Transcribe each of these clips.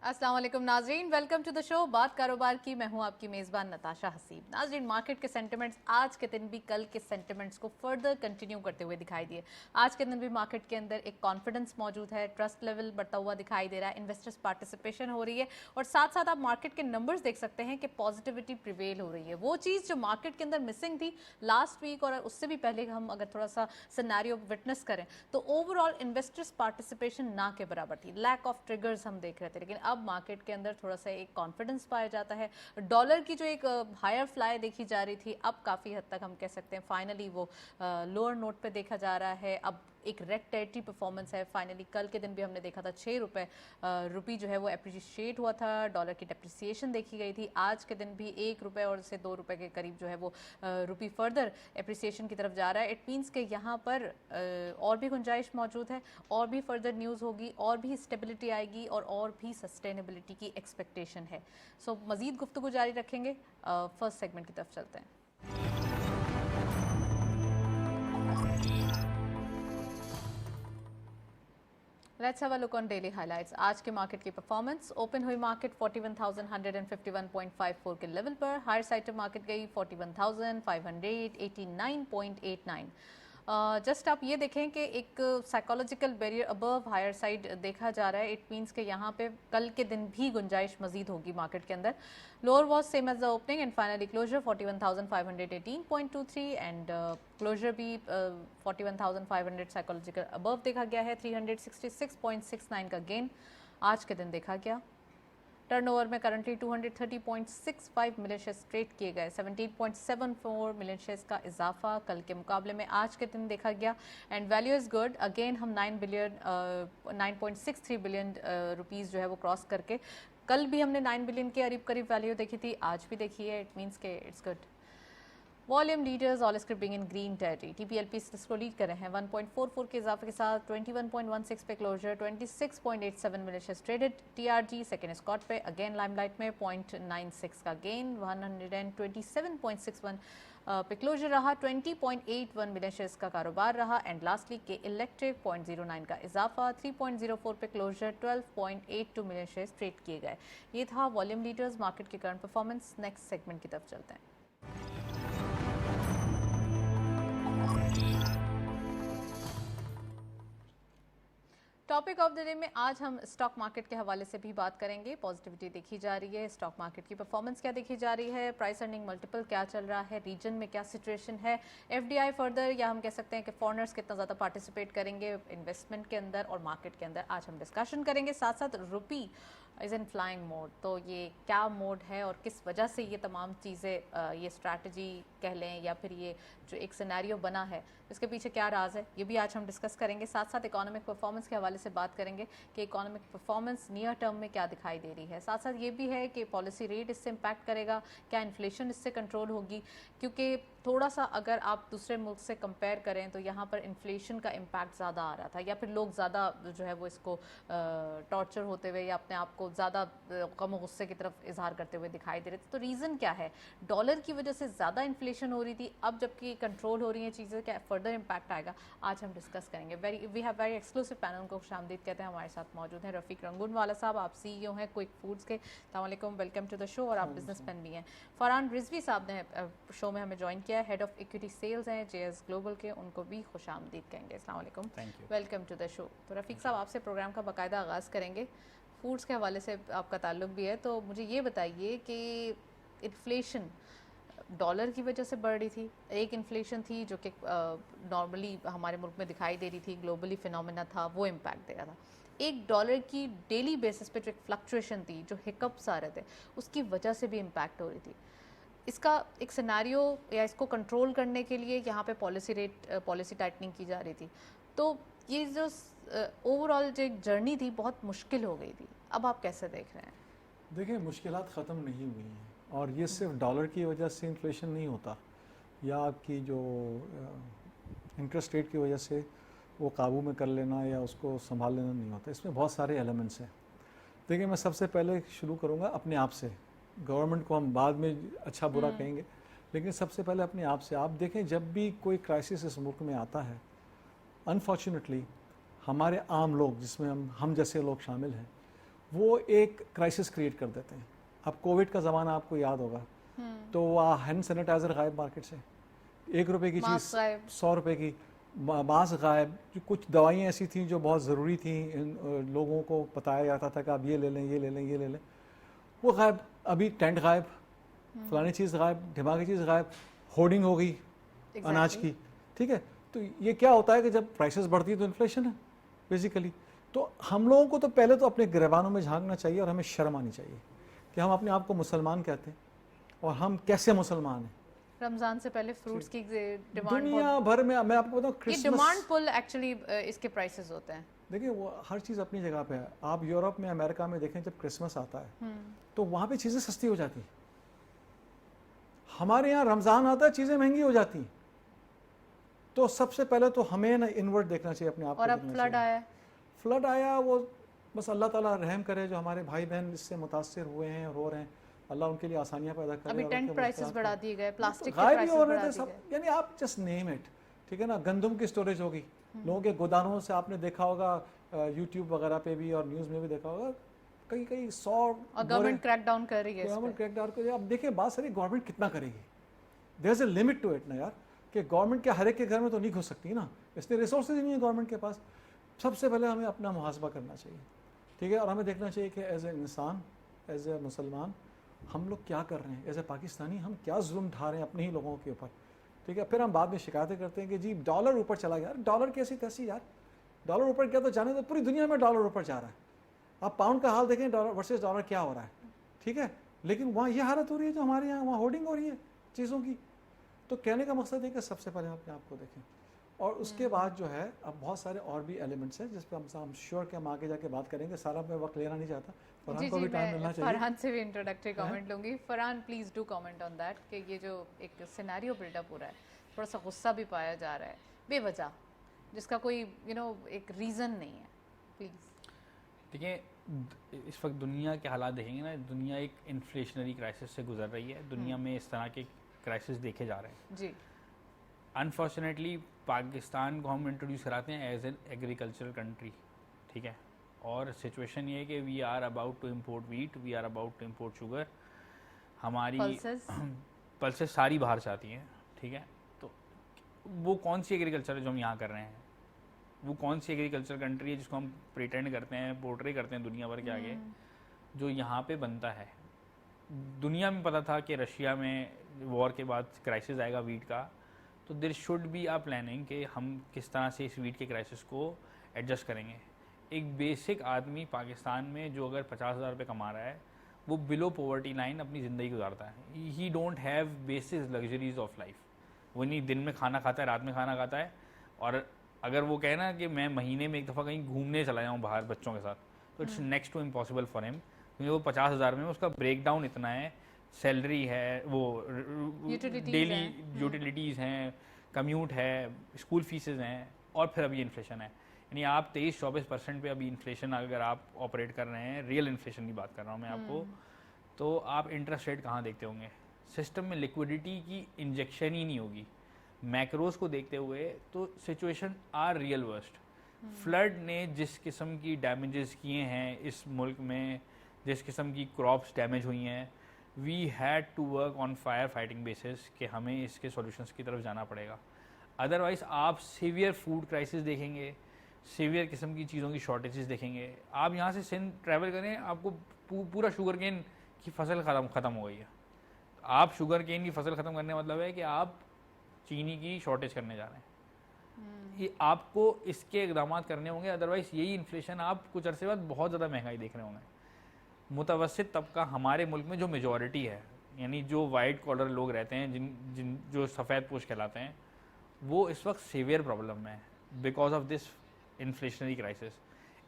अस्सलाम वालेकुम नाजरीन, वेलकम टू द शो बात कारोबार की। मैं हूं आपकी मेज़बान नताशा हसीब। नाजरीन, मार्केट के सेंटिमेंट्स आज के दिन भी कल के सेंटिमेंट्स को फर्दर कंटिन्यू करते हुए दिखाई दिए। आज के दिन भी मार्केट के अंदर एक कॉन्फिडेंस मौजूद है, ट्रस्ट लेवल बढ़ता हुआ दिखाई दे रहा है, इन्वेस्टर्स पार्टिसिपेशन हो रही है और साथ साथ आप मार्केट के नंबर्स देख सकते हैं कि पॉजिटिविटी प्रिवेल हो रही है। वो चीज़ जो मार्केट के अंदर मिसिंग थी लास्ट वीक और उससे भी पहले, हम अगर थोड़ा सा सिनेरियो विटनेस करें तो ओवरऑल इन्वेस्टर्स पार्टिसिपेशन ना के बराबर थी। लैक ऑफ ट्रिगर्स हम देख रहे थे, लेकिन अब मार्केट के अंदर थोड़ा सा एक कॉन्फिडेंस पाया जाता है। डॉलर की जो एक हायर फ्लाई देखी जा रही थी, अब काफ़ी हद तक हम कह सकते हैं फाइनली वो लोअर नोट पे देखा जा रहा है। अब एक रेड टेरिटरी परफॉर्मेंस है फाइनली। कल के दिन भी हमने देखा था 6 रुपये रुपी जो है वो अप्रिशिएट हुआ था, डॉलर की डेप्रिसिएशन देखी गई थी। आज के दिन भी 1 रुपये और से 2 रुपये के करीब जो है वो रुपी फर्दर अप्रिसिएशन की तरफ जा रहा है। इट मीन्स के यहाँ पर और भी गुंजाइश मौजूद है, और भी फर्दर न्यूज़ होगी, और भी स्टेबिलिटी आएगी और भी सस्टेनेबिलिटी की एक्सपेक्टेशन है। सो मज़ीद गुफ्तगू जारी रखेंगे। फर्स्ट सेगमेंट की तरफ चलते हैं। Let's have a look on daily highlights. आज के मार्केट की परफॉर्मेंस। ओपन हुई मार्केट 41,151.54 के लेवल पर। हायर साइड ऑफ मार्केट गई 41,589.89। जस्ट आप ये देखें कि एक psychological barrier above higher side देखा जा रहा है। इट मीन्स कि यहाँ पे कल के दिन भी गुंजाइश मजीद होगी मार्केट के अंदर। Lower was same as the opening and finally closure 41,518.23 and closure भी 41,500 साइकोलॉजिकल अबव देखा गया है। 366.69 का गेन आज के दिन देखा गया। टर्नओवर में करंटली 230.65 मिलियन शेयर्स ट्रेड किए गए। 17.74 मिलियन शेयर्स का इजाफा कल के मुकाबले में आज के दिन देखा गया and value is good. Again हम 9.63 बिलियन रुपीज़ जो है वो क्रॉस करके, कल भी हमने 9 बिलियन के करीब वैल्यू देखी थी, आज भी देखी है। इट मीन्स के it's good. Volume leaders all scripting in green territory. TPLP इसको लीड कर रहे हैं 1.44 के इजाफे के साथ। 21.16 पे closure. 26.87 million shares traded. TRG second स्कॉट पे अगेन लाइमलाइट में 0.96 का गेन। 127.61 पे क्लोजर रहा। 20.81 मिलियन शेयर्स का कारोबार रहा एंड लास्टली के इलेक्ट्रिक 0.09 का इजाफा। 3.04 पे क्लोजर। 12.82 मिलियन शेयर्स ट्रेड किए गए। ये था वॉल्यूम लीडर्स मार्केट की करंट परफॉर्मेंस। नेक्स्ट सेगमेंट की तरफ चलते हैं। टॉपिक ऑफ द डे में आज हम स्टॉक मार्केट के हवाले से भी बात करेंगे। पॉजिटिविटी देखी जा रही है, स्टॉक मार्केट की परफॉर्मेंस क्या देखी जा रही है, प्राइस अर्निंग मल्टीपल क्या चल रहा है, रीजन में क्या सिचुएशन है, एफडीआई फर्दर या हम कह सकते हैं कि फॉरेनर्स कितना ज़्यादा पार्टिसिपेट करेंगे इन्वेस्टमेंट के अंदर और मार्केट के अंदर, आज हम डिस्कशन करेंगे। साथ साथ रुपी इज़ इन फ्लाइंग मोड, तो ये क्या मोड है और किस वजह से ये तमाम चीज़ें, ये स्ट्रैटेजी कह लें या फिर ये जो एक सिनेरियो बना है, इसके पीछे क्या राज है, ये भी आज हम डिस्कस करेंगे। साथ साथ इकोनॉमिक परफॉर्मेंस के हवाले से बात करेंगे कि इकोनॉमिक परफॉर्मेंस नियर टर्म में क्या दिखाई दे रही है। साथ साथ ये भी है कि पॉलिसी रेट इससे इम्पैक्ट करेगा, क्या इन्फ्लेशन इससे कंट्रोल होगी, क्योंकि थोड़ा सा अगर आप दूसरे मुल्क से कंपेयर करें तो यहाँ पर इन्फ्लेशन का इम्पैक्ट ज़्यादा आ रहा था, या फिर लोग ज़्यादा जो है वो इसको टॉर्चर होते हुए या अपने आप को ज़्यादा गम गुस्से की तरफ इजहार करते हुए दिखाई दे रहे थे। तो रीज़न क्या है? डॉलर की वजह से ज़्यादा इन्फ्लेशन हो रही थी, अब जबकि कंट्रोल हो रही हैं चीज़ें, क्या फर्दर इम्पैक्ट आएगा, आज हम डिस्कस करेंगे। We have very exclusive panel, उनको खुशामदीद कहते हैं। हमारे साथ मौजूद हैं रफ़ीक रंगून वाला साहब, आप CEO हैं क्विक फूड्स के। अस्सलाम वालेकुम, वेलकम टू द शो। और आप बिजनेसमैन भी हैं। फरहान रिजवी साहब ने शो में हमें ज्वाइन किया है, हेड ऑफ इक्विटी सेल्स हैं JS ग्लोबल के, उनको भी खुशामदीद कहेंगे। अस्सलाम वालेकुम, वेलकम टू द शो। तो रफ़ीक साहब, आपसे प्रोग्राम का बाकायदा आगाज़ करेंगे। फूड्स के हवाले से आपका ताल्लुक भी है, तो मुझे ये बताइए कि इन्फ्लेशन डॉलर की वजह से बढ़ रही थी, एक इन्फ्लेशन थी जो कि नॉर्मली हमारे मुल्क में दिखाई दे रही थी, ग्लोबली फिनोमेना था, वो इम्पैक्ट दे रहा था। एक डॉलर की डेली बेसिस पे जो एक फ्लक्चुएशन थी, जो हिकअप्स आ रहे थे, उसकी वजह से भी इम्पैक्ट हो रही थी। इसका एक सिनेरियो या इसको कंट्रोल करने के लिए यहाँ पे पॉलिसी टाइटनिंग की जा रही थी, तो ये जो ओवरऑल जो एक जर्नी थी बहुत मुश्किल हो गई थी। अब आप कैसे देख रहे हैं? देखिए, मुश्किलात ख़त्म नहीं हुई हैं और ये सिर्फ डॉलर की वजह से इन्फ्लेशन नहीं होता, या आपकी जो इंटरेस्ट रेट की वजह से वो काबू में कर लेना या उसको संभाल लेना नहीं होता। इसमें बहुत सारे एलिमेंट्स हैं। देखिए, मैं सबसे पहले शुरू करूँगा अपने आप से। गवर्नमेंट को हम बाद में अच्छा बुरा कहेंगे, लेकिन सबसे पहले अपने आप से। आप देखें, जब भी कोई क्राइसिस इस मुल्क में आता है, अनफॉर्चुनेटली हमारे आम लोग, जिसमें हम जैसे लोग शामिल हैं, वो एक क्राइसिस क्रिएट कर देते हैं। अब कोविड का ज़माना आपको याद होगा, तो वह हैंड सैनिटाइज़र गायब मार्केट से, 1 रुपए की चीज़ 100 रुपए की, मास्क गायब, कुछ दवाइयाँ ऐसी थी जो बहुत ज़रूरी थी, लोगों को बताया जाता था कि आप ये ले लें, ये ले लें, ये ले लें, वो गायब। अभी टेंट गायब, फलानी चीज़ गायब, ढिमाकी चीज़ गायब, होर्डिंग हो गई अनाज की, ठीक है। तो ये क्या होता है कि जब प्राइसेस बढ़ती है तो इन्फ्लेशन है बेसिकली। तो हम लोगों को तो पहले तो अपने गिरबानों में झांकना चाहिए और हमें शर्म आनी चाहिए कि हम अपने आप को मुसलमान कहते हैं और हम कैसे मुसलमान हैं। रमजान से पहले फ्रूट्स की डिमांड दुनिया भर में, मैं आपको बताऊं, ये डिमांड पुल एक्चुअली इसके प्राइसेस होते हैं। देखिए वो हर चीज़ अपनी जगह पे है। आप यूरोप में, अमेरिका में देखें, जब क्रिसमस आता है तो वहाँ पे चीज़ें सस्ती हो जाती हैं। हमारे यहाँ रमज़ान आता है, चीज़ें महंगी हो जाती हैं। तो सबसे पहले तो हमें ना इनवर्ट देखना चाहिए अपने आप को। और अब फ्लड आया, वो बस अल्लाह ताला रहम करे, जो हमारे भाई बहन इससे मुतासिर हुए हैं, रो रहे हैं, अल्लाह उनके लिए आसानियाँ पैदा करे। अभी टेंट प्राइसेस बढ़ा दिए गए, प्लास्टिक के गायब प्राइसेस हो बढ़ा रहे थे दिए सब, गए। यानी आप जस्ट नेम इट, ठीक है ना। गंदम की स्टोरेज होगी, लोगों के गोदानों से आपने देखा होगा, यूट्यूब वगैरह पे भी और न्यूज़ में भी देखा होगा, कई कई 100। और गवर्नमेंट क्रैकडाउन कर रही है, गवर्नमेंट क्रैकडाउन कर रही है। अब देखिए बात सारी गवर्नमेंट कितना करेगी, there is a limit to it ना यार, कि गवर्नमेंट के हर एक के घर में तो नहीं घुस सकती ना, इसलिए रिसोर्सेज नहीं है गवर्नमेंट के पास। सबसे पहले हमें अपना मुहासबा करना चाहिए, ठीक है, और हमें देखना चाहिए कि एज ए इंसान, एज ए मुसलमान, हम लोग क्या कर रहे हैं, एज ए पाकिस्तानी हम क्या जुल्म ढा रहे हैं अपने ही लोगों के ऊपर, ठीक है। फिर हम बाद में शिकायतें करते हैं कि जी डॉलर ऊपर चला गया। डॉलर कैसी तैसी यार, डॉलर ऊपर क्या, तो जाने तो पूरी दुनिया में डॉलर ऊपर जा रहा है। आप पाउंड का हाल देखें, डॉलर वर्सेस डॉलर क्या हो रहा है, ठीक है। लेकिन वहाँ ये हालत हो रही है जो हमारे यहाँ, वहाँ होर्डिंग हो रही है चीज़ों की। तो कहने का मकसद है कि सबसे पहले हम अपने आप को देखें, और उसके बाद जो है अब बहुत सारे और भी एलिमेंट्स हैं जिस पर हम श्योर कि हम आगे जाके बात करेंगे। सारा मैं वक्त लेना नहीं चाहता, फरहान को भी टाइम मिलना चाहिए। फरहान से भी इंट्रोडक्टरी कमेंट लूंगी। Farhan please do comment on that कि ये जो एक सिनेरियो बिल्डअप हो रहा है, थोड़ा सा गुस्सा भी पाया जा रहा है बेवजह, जिसका कोई एक रीज़न नहीं है, प्लीज़। देखिए इस वक्त दुनिया के हालात देखेंगे ना, दुनिया एक इन्फ्लेशनरी क्राइसिस से गुजर रही है। दुनिया में इस तरह के क्राइसिस देखे जा रहे हैं जी। अनफॉर्चुनेटली पाकिस्तान को हम इंट्रोड्यूस कराते हैं एज एन एग्रीकल्चरल कंट्री, ठीक है, और सिचुएशन ये है कि we are about to import wheat, we are about to import sugar, हमारी पल्सेस सारी बाहर से आती हैं, ठीक है। तो वो कौन सी एग्रीकल्चर है जो हम यहाँ कर रहे हैं, वो कौन सी एग्रीकल्चर कंट्री है जिसको हम प्रिटेंड करते हैं, पोर्ट्रे करते हैं दुनिया भर के आगे, जो यहाँ पे बनता है। दुनिया में पता था कि रशिया में वॉर के बाद क्राइसिस आएगा वीट का, तो there should be a planning कि हम किस तरह से इस वीट के क्राइसिस को एडजस्ट करेंगे। एक बेसिक आदमी पाकिस्तान में जो अगर 50,000 रुपये कमा रहा है, वो बिलो पॉवर्टी लाइन अपनी ज़िंदगी गुजारता है। ही don't have basic luxuries of life. वो नहीं दिन में खाना खाता है, रात में खाना खाता है, और अगर वो कहे ना कि मैं महीने में एक दफ़ा कहीं घूमने चला जाऊँ बाहर बच्चों के साथ, तो it's next to impossible for him, क्योंकि वो 50,000 में उसका ब्रेक डाउन इतना है, सैलरी है, वो डेली यूटिलिटीज़ हैं, कम्यूट है, स्कूल फीसेस हैं, और फिर अभी इन्फ्लेशन है। यानी आप 23-24% पे अभी इन्फ्लेशन अगर आप ऑपरेट कर रहे हैं, रियल इन्फ्लेशन की बात कर रहा हूँ मैं आपको, तो आप इंटरेस्ट रेट कहाँ देखते होंगे। सिस्टम में लिक्विडिटी की इंजेक्शन ही नहीं होगी। मैक्रोज को देखते हुए तो situation are real worst. Flood ने जिस किस्म की डैमेजेस किए हैं इस मुल्क में, जिस किस्म की क्रॉप्स डैमेज हुई हैं, we had to work on fire fighting basis कि हमें इसके सॉल्यूशंस की तरफ जाना पड़ेगा। अदरवाइज़ आप सीवियर फूड क्राइसिस देखेंगे, सीवियर किस्म की चीज़ों की शॉर्टेजेस देखेंगे। आप यहाँ से सिंध ट्रैवल करें, आपको पूरा शुगर केन की फसल ख़त्म हो गई है। आप शुगर केन की फसल ख़त्म करने का मतलब है कि आप चीनी की शॉर्टेज करने जा रहे हैं। ये आपको इसके इक़दाम करने होंगे, अदरवाइज़ यही इन्फ्लेशन आप कुछ अरसे बाद बहुत ज़्यादा महंगाई देख रहे होंगे। मुतवस्सित तबका हमारे मुल्क में जो मेजॉरिटी है, यानी जो वाइट कॉलर लोग रहते हैं, जो सफ़ेद पोश कहलाते हैं, वो इस वक्त सीवियर प्रॉब्लम में है because of this inflationary crisis.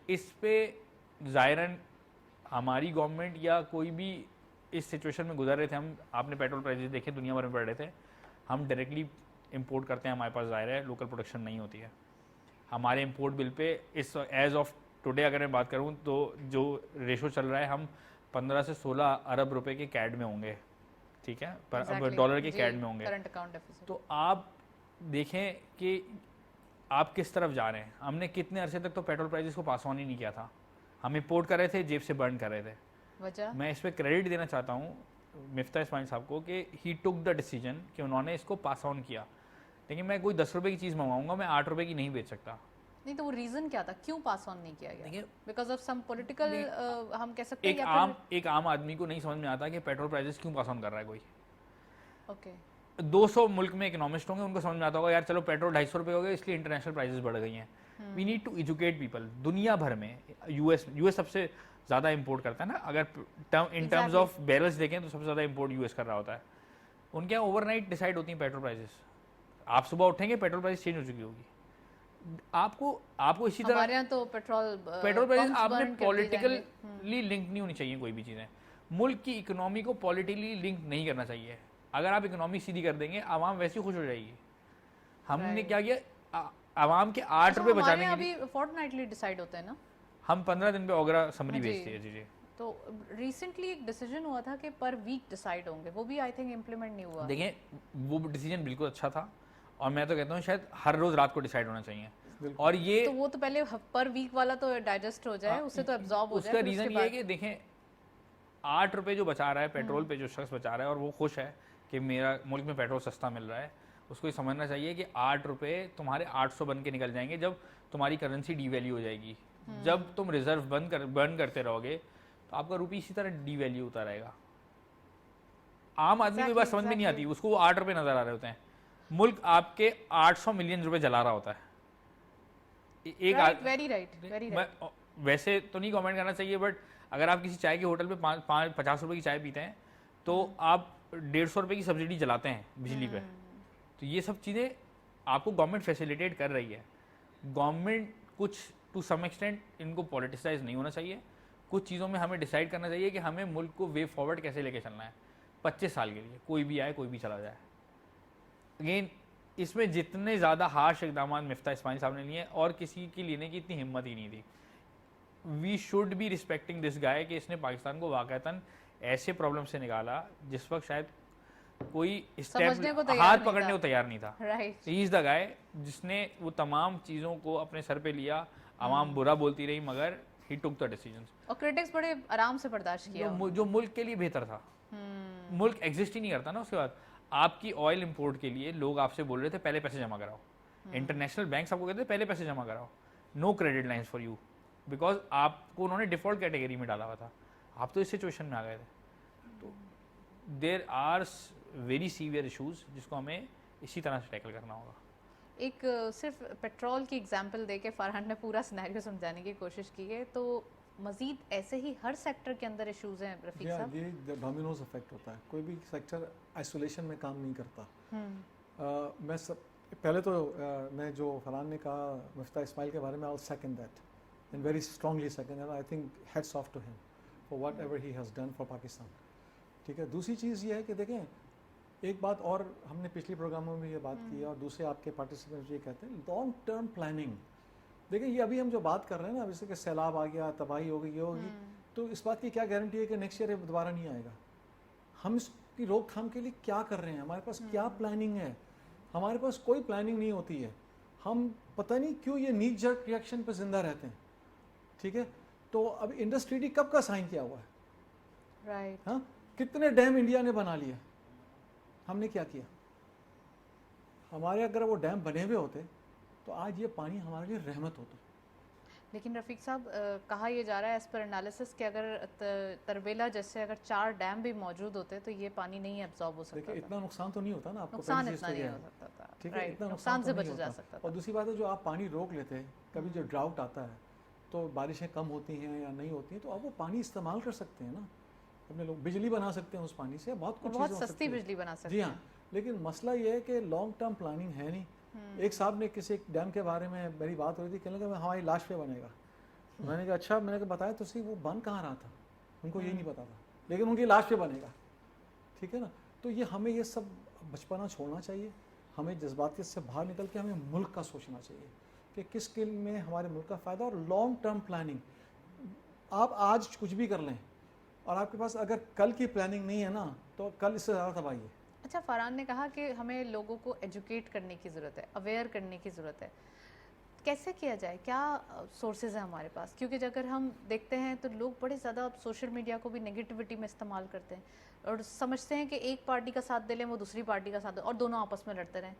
इस पे ज़ाहिरन हमारी गवर्नमेंट या कोई भी इस सिचुएशन में गुजर रहे थे। हम आपने पेट्रोल प्राइसेस देखे, दुनिया भर में बढ़ रहे थे। हम डायरेक्टली इंपोर्ट करते हैं, हमारे पास ज़ाहिर है लोकल प्रोडक्शन नहीं होती है। हमारे इंपोर्ट बिल पे इस एज ऑफ टुडे अगर मैं बात करूं तो जो रेशो चल रहा है, हम 15 से 16 अरब रुपए के कैड में होंगे, ठीक है, पर डॉलर के कैड में होंगे। तो आप देखें कि आप किस तरफ जा रहे हैं। हमने कितने अरसे तक तो पेट्रोल प्राइसेस को पास ऑन ही नहीं किया था। हम इंपोर्ट कर रहे थे, जेब से बर्न कर रहे थे। वजह मैं इस पर क्रेडिट देना चाहता हूँ मिफ्ता इस्माइल साहब को कि ही टुक द डिसीजन कि उन्होंने इसको पास ऑन किया। लेकिन मैं कोई 10 रुपये की चीज़ मंगवाऊंगा, मैं 8 रुपये की नहीं बेच सकता। नहीं, तो वो रीजन क्या था, क्यों पास ऑन नहीं किया गया? देखिए, बिकॉज ऑफ सम पॉलिटिकल, हम कह सकते हैं, एक आम आदमी को नहीं समझ में आता कि पेट्रोल प्राइसेस क्यों पास ऑन कर रहा है कोई। ओके 200 मुल्क में इकोनॉमिस्ट होंगे, उनको समझ में आता होगा यार चलो पेट्रोल 250 रुपये हो गए इसलिए इंटरनेशनल प्राइसेस बढ़ गई हैं। We need to educate people. दुनिया भर में यूएस सबसे ज़्यादा इंपोर्ट करता है ना, अगर इन टर्म्स ऑफ बैरल्स देखें तो सबसे ज़्यादा इंपोर्ट यूएस कर रहा होता है। उनके यहाँ ओवरनाइट डिसाइड होती हैं पेट्रोल प्राइसेस। आप सुबह उठेंगे पेट्रोल प्राइस चेंज हो चुकी होगी। आपको इसी तरह हमारे यहाँ तो पेट्रोल प्राइस आपने पॉलिटिकली लिंक नहीं होनी चाहिए कोई भी चीज़ें। मुल्क की इकोनॉमी को पॉलिटिकली लिंक नहीं करना चाहिए। अगर आप इकोनॉमी सीधी कर देंगे आवाम वैसे ही खुश हो जाएगी। हमने क्या किया, आवाम के 8 रुपये बचाने के लिए अभी फोर्टनाइटली डिसाइड होते हैं ना, हम 15 दिन पे ओगरा समरी भेजते हैं। जी तो रिसेंटली एक डिसीजन हुआ था कि पर वीक डिसाइड होंगे, वो भी आई थिंक इम्प्लीमेंट नहीं हुआ। देखिए वो डिसीजन बिल्कुल अच्छा था और मैं तो कहता हूँ शायद हर रोज रात को डिसाइड होना चाहिए। और ये तो वो तो पहले पर वीक वाला तो डाइजेस्ट हो जाए, उससे तो एब्जॉर्ब हो जाए। उसका रीजन ये है कि देखें 8 रुपये जो बचा रहा है पेट्रोल पे, जो शख्स बचा रहा है और वो खुश है कि मेरा मुल्क में पेट्रोल सस्ता मिल रहा है, उसको ये समझना चाहिए कि 8 रुपये तुम्हारे 800 बन के निकल जाएंगे जब तुम्हारी करेंसी डीवैल्यू हो जाएगी। जब तुम रिजर्व बर्न करते रहोगे तो आपका रुपये इसी तरह डीवैल्यू होता रहेगा। आम आदमी को बात समझ में नहीं आती, उसको वो 8 रुपये नजर आ रहे होते हैं। मुल्क आपके 800 मिलियन रुपए जला रहा होता है। Very right. वैसे तो नहीं कमेंट करना चाहिए, बट अगर आप किसी चाय के होटल पे 50 रुपए की चाय पीते हैं तो आप 150 रुपए की सब्सिडी जलाते हैं बिजली पे। तो ये सब चीज़ें आपको गवर्नमेंट फैसिलिटेट कर रही है। गवर्नमेंट कुछ टू सम एक्सटेंट इनको पॉलिटिसाइज नहीं होना चाहिए। कुछ चीज़ों में हमें डिसाइड करना चाहिए कि हमें मुल्क को वे फॉरवर्ड कैसे लेके चलना है 25 साल के लिए। कोई भी आए कोई भी चला जाए। अगेन इसमें जितने ज़्यादा हार्श इकदाम मिफ्ता इस्माइल साहब ने लिए और किसी की लेने की इतनी हिम्मत ही नहीं थी। We should be respecting this guy कि इसने पाकिस्तान को वाकईतन ऐसे प्रॉब्लम से निकाला जिस वक्त शायद कोई हाथ पकड़ने को तैयार नहीं था। ही इज द गाय जिसने वो तमाम चीज़ों को अपने सर पे लिया। आवाम बुरा बोलती रही मगर ही टुक द डिसीजंस और क्रिटिक्स बड़े आराम से बर्दाश्त किया, जो मुल्क के लिए बेहतर था। मुल्क एग्जिस्ट ही नहीं करता ना उसके बाद। आपकी ऑयल इंपोर्ट के लिए लोग आपसे बोल रहे थे पहले पैसे जमा कराओ। इंटरनेशनल बैंक्स आपको कहते थे पहले पैसे जमा कराओ, no credit lines for you, because आपको उन्होंने डिफॉल्ट कैटेगरी में डाला हुआ था। आप तो इस सिचुएशन में आ गए थे। तो there are very severe issues जिसको हमें इसी तरह से टैकल करना होगा। एक सिर्फ पेट्रोल की एग्जांपल देके फरहान ने पूरा सिनेरियो समझाने की कोशिश की है, तो मजीद ऐसे ही हर सेक्टर के अंदर इश्यूज हैं रफीक साहब। ये डोमिनोज इफेक्ट होता है, कोई भी सेक्टर आइसोलेशन में काम नहीं करता। मैं पहले तो मैं जो फरहान ने कहा मिफ्ता इस्माइल के बारे में, I second that and very strongly second, and I think hats off to him for whatever he has done for Pakistan. ठीक है, दूसरी चीज़ ये है कि देखें एक बात और हमने पिछले प्रोग्रामों में ये बात की है और दूसरे आपके पार्टिसिपेंट्स ये कहते हैं लॉन्ग टर्म प्लानिंग। देखिए ये अभी हम जो बात कर रहे हैं ना, जैसे कि सैलाब आ गया, तबाही हो गई, ये होगी, तो इस बात की क्या गारंटी है कि नेक्स्ट ईयर दोबारा नहीं आएगा? हम इसकी रोकथाम के लिए क्या कर रहे हैं? हमारे पास क्या प्लानिंग है? हमारे पास कोई प्लानिंग नहीं होती है। हम पता नहीं क्यों ये नी जर्क रिएक्शन पर जिंदा रहते हैं। ठीक है, तो अब इंडस ट्रीटी कब का साइन किया हुआ है? राइट। हाँ, कितने डैम इंडिया ने बना लिए, हमने क्या किया? हमारे अगर वो डैम बने हुए होते तो आज ये पानी हमारे लिए रहमत होता। लेकिन रफीक साहब कहा यह जा रहा है एज पर एनालिसिस कि अगर तरबेला जैसे अगर 4 डैम भी मौजूद होते तो ये पानी नहीं एब्जॉर्ब हो सकता। इतना नुकसान तो नहीं होता ना आपको, नुकसान इतना नहीं हो सकता था। ठीक है, इतना नुकसान से बचा जा सकता था। और दूसरी बात है जो आप पानी रोक लेते हैं, कभी जो ड्राउट आता है तो बारिशें कम होती हैं या नहीं होती हैं, तो आप वो पानी इस्तेमाल कर सकते हैं ना। अपने लोग बिजली बना सकते हैं उस पानी से, बहुत कुछ बहुत सस्ती बिजली बना सकते हैं। जी हाँ, लेकिन मसला ये है कि लॉन्ग टर्म प्लानिंग है नहीं। एक साहब ने किसी डैम के बारे में मेरी बात हो रही थी, कहने लगा हमारी लाश पे बनेगा। मैंने कहा अच्छा, मैंने कहा बताया तो सही वो बन कहाँ रहा था, उनको ये नहीं पता था, लेकिन उनकी लाश पे बनेगा। ठीक है ना, तो ये हमें ये सब बचपना छोड़ना चाहिए। हमें जज्बातियत से बाहर निकल के हमें मुल्क का सोचना चाहिए कि किस स्किल में हमारे मुल्क का फ़ायदा, और लॉन्ग टर्म प्लानिंग। आप आज कुछ भी कर लें और आपके पास अगर कल की प्लानिंग नहीं है ना, तो कल इससे ज़्यादा तबाही है। अच्छा, फरहान ने कहा कि हमें लोगों को एजुकेट करने की ज़रूरत है, अवेयर करने की ज़रूरत है। कैसे किया जाए, क्या सोर्सेज है हमारे पास? क्योंकि अगर हम देखते हैं तो लोग बड़े ज़्यादा सोशल मीडिया को भी नेगेटिविटी में इस्तेमाल करते हैं और समझते हैं कि एक पार्टी का साथ दे लें वो दूसरी पार्टी का साथ दे और दोनों आपस में लड़ते रहें।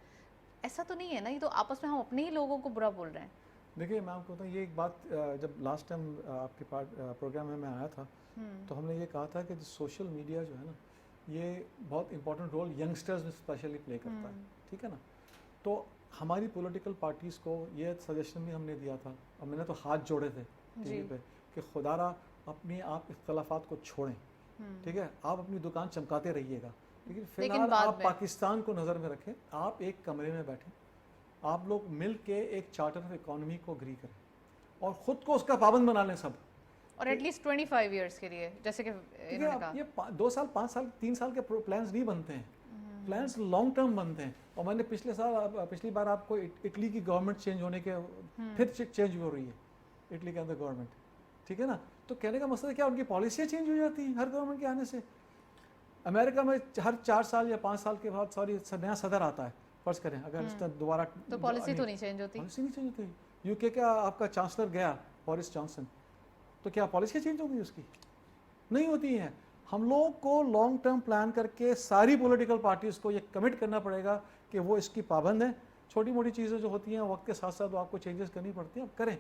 ऐसा तो नहीं है ना, ये तो आपस में हम अपने ही लोगों को बुरा बोल रहे हैं। देखिए मैं आपको बताऊँ, ये एक बात जब लास्ट टाइम आपके प्रोग्राम में मैं आया था तो हमने ये कहा था कि सोशल मीडिया जो है ना, ये बहुत इंपॉर्टेंट रोल यंगस्टर्स में स्पेशली प्ले करता है, ठीक है ना। तो हमारी पॉलिटिकल पार्टीज़ को ये सजेशन भी हमने दिया था और मैंने तो हाथ जोड़े थे टीवी पे कि खुदारा अपनी आप इख्तलाफात को छोड़ें, ठीक है, आप अपनी दुकान चमकाते रहिएगा, लेकिन फिलहाल आप पाकिस्तान को नज़र में रखें। आप एक कमरे में बैठें, आप लोग मिल के एक चार्टर ऑफ इकोनॉमी को एग्री करें और ख़ुद को उसका पाबंद बना लें सब, और एटलीस्ट 25 इयर्स के लिए, जैसे कि इन्होंने कहा। ये 2 साल 5 साल 3 साल के प्लान्स नहीं बनते हैं, प्लान्स लॉन्ग टर्म बनते हैं। और मैंने पिछली बार आपको इटली की गवर्नमेंट चेंज होने के फिर चेंज हो रही है इटली के अंदर गवर्नमेंट, ठीक है ना। तो कहने का मसला क्या, उनकी पॉलिसियाँ चेंज हो जाती हैं हर गवर्नमेंट के आने से। अमेरिका में हर 4 साल या 5 साल के बाद नया सदर आता है, फर्ज करें अगर दोबारा, तो पॉलिसी तो नहीं चेंज होती। पॉलिसी नहीं चेंज होती। यूके का आपका चांसलर गया बोरिस जॉनसन, तो क्या पॉलिसी चेंज होगी उसकी? नहीं होती हैं। हम लोगों को लॉन्ग टर्म प्लान करके सारी पॉलिटिकल पार्टीज़ को ये कमिट करना पड़ेगा कि वो इसकी पाबंद हैं। छोटी मोटी चीज़ें जो होती हैं वक्त के साथ साथ वो आपको चेंजेस करनी पड़ती हैं, आप करें।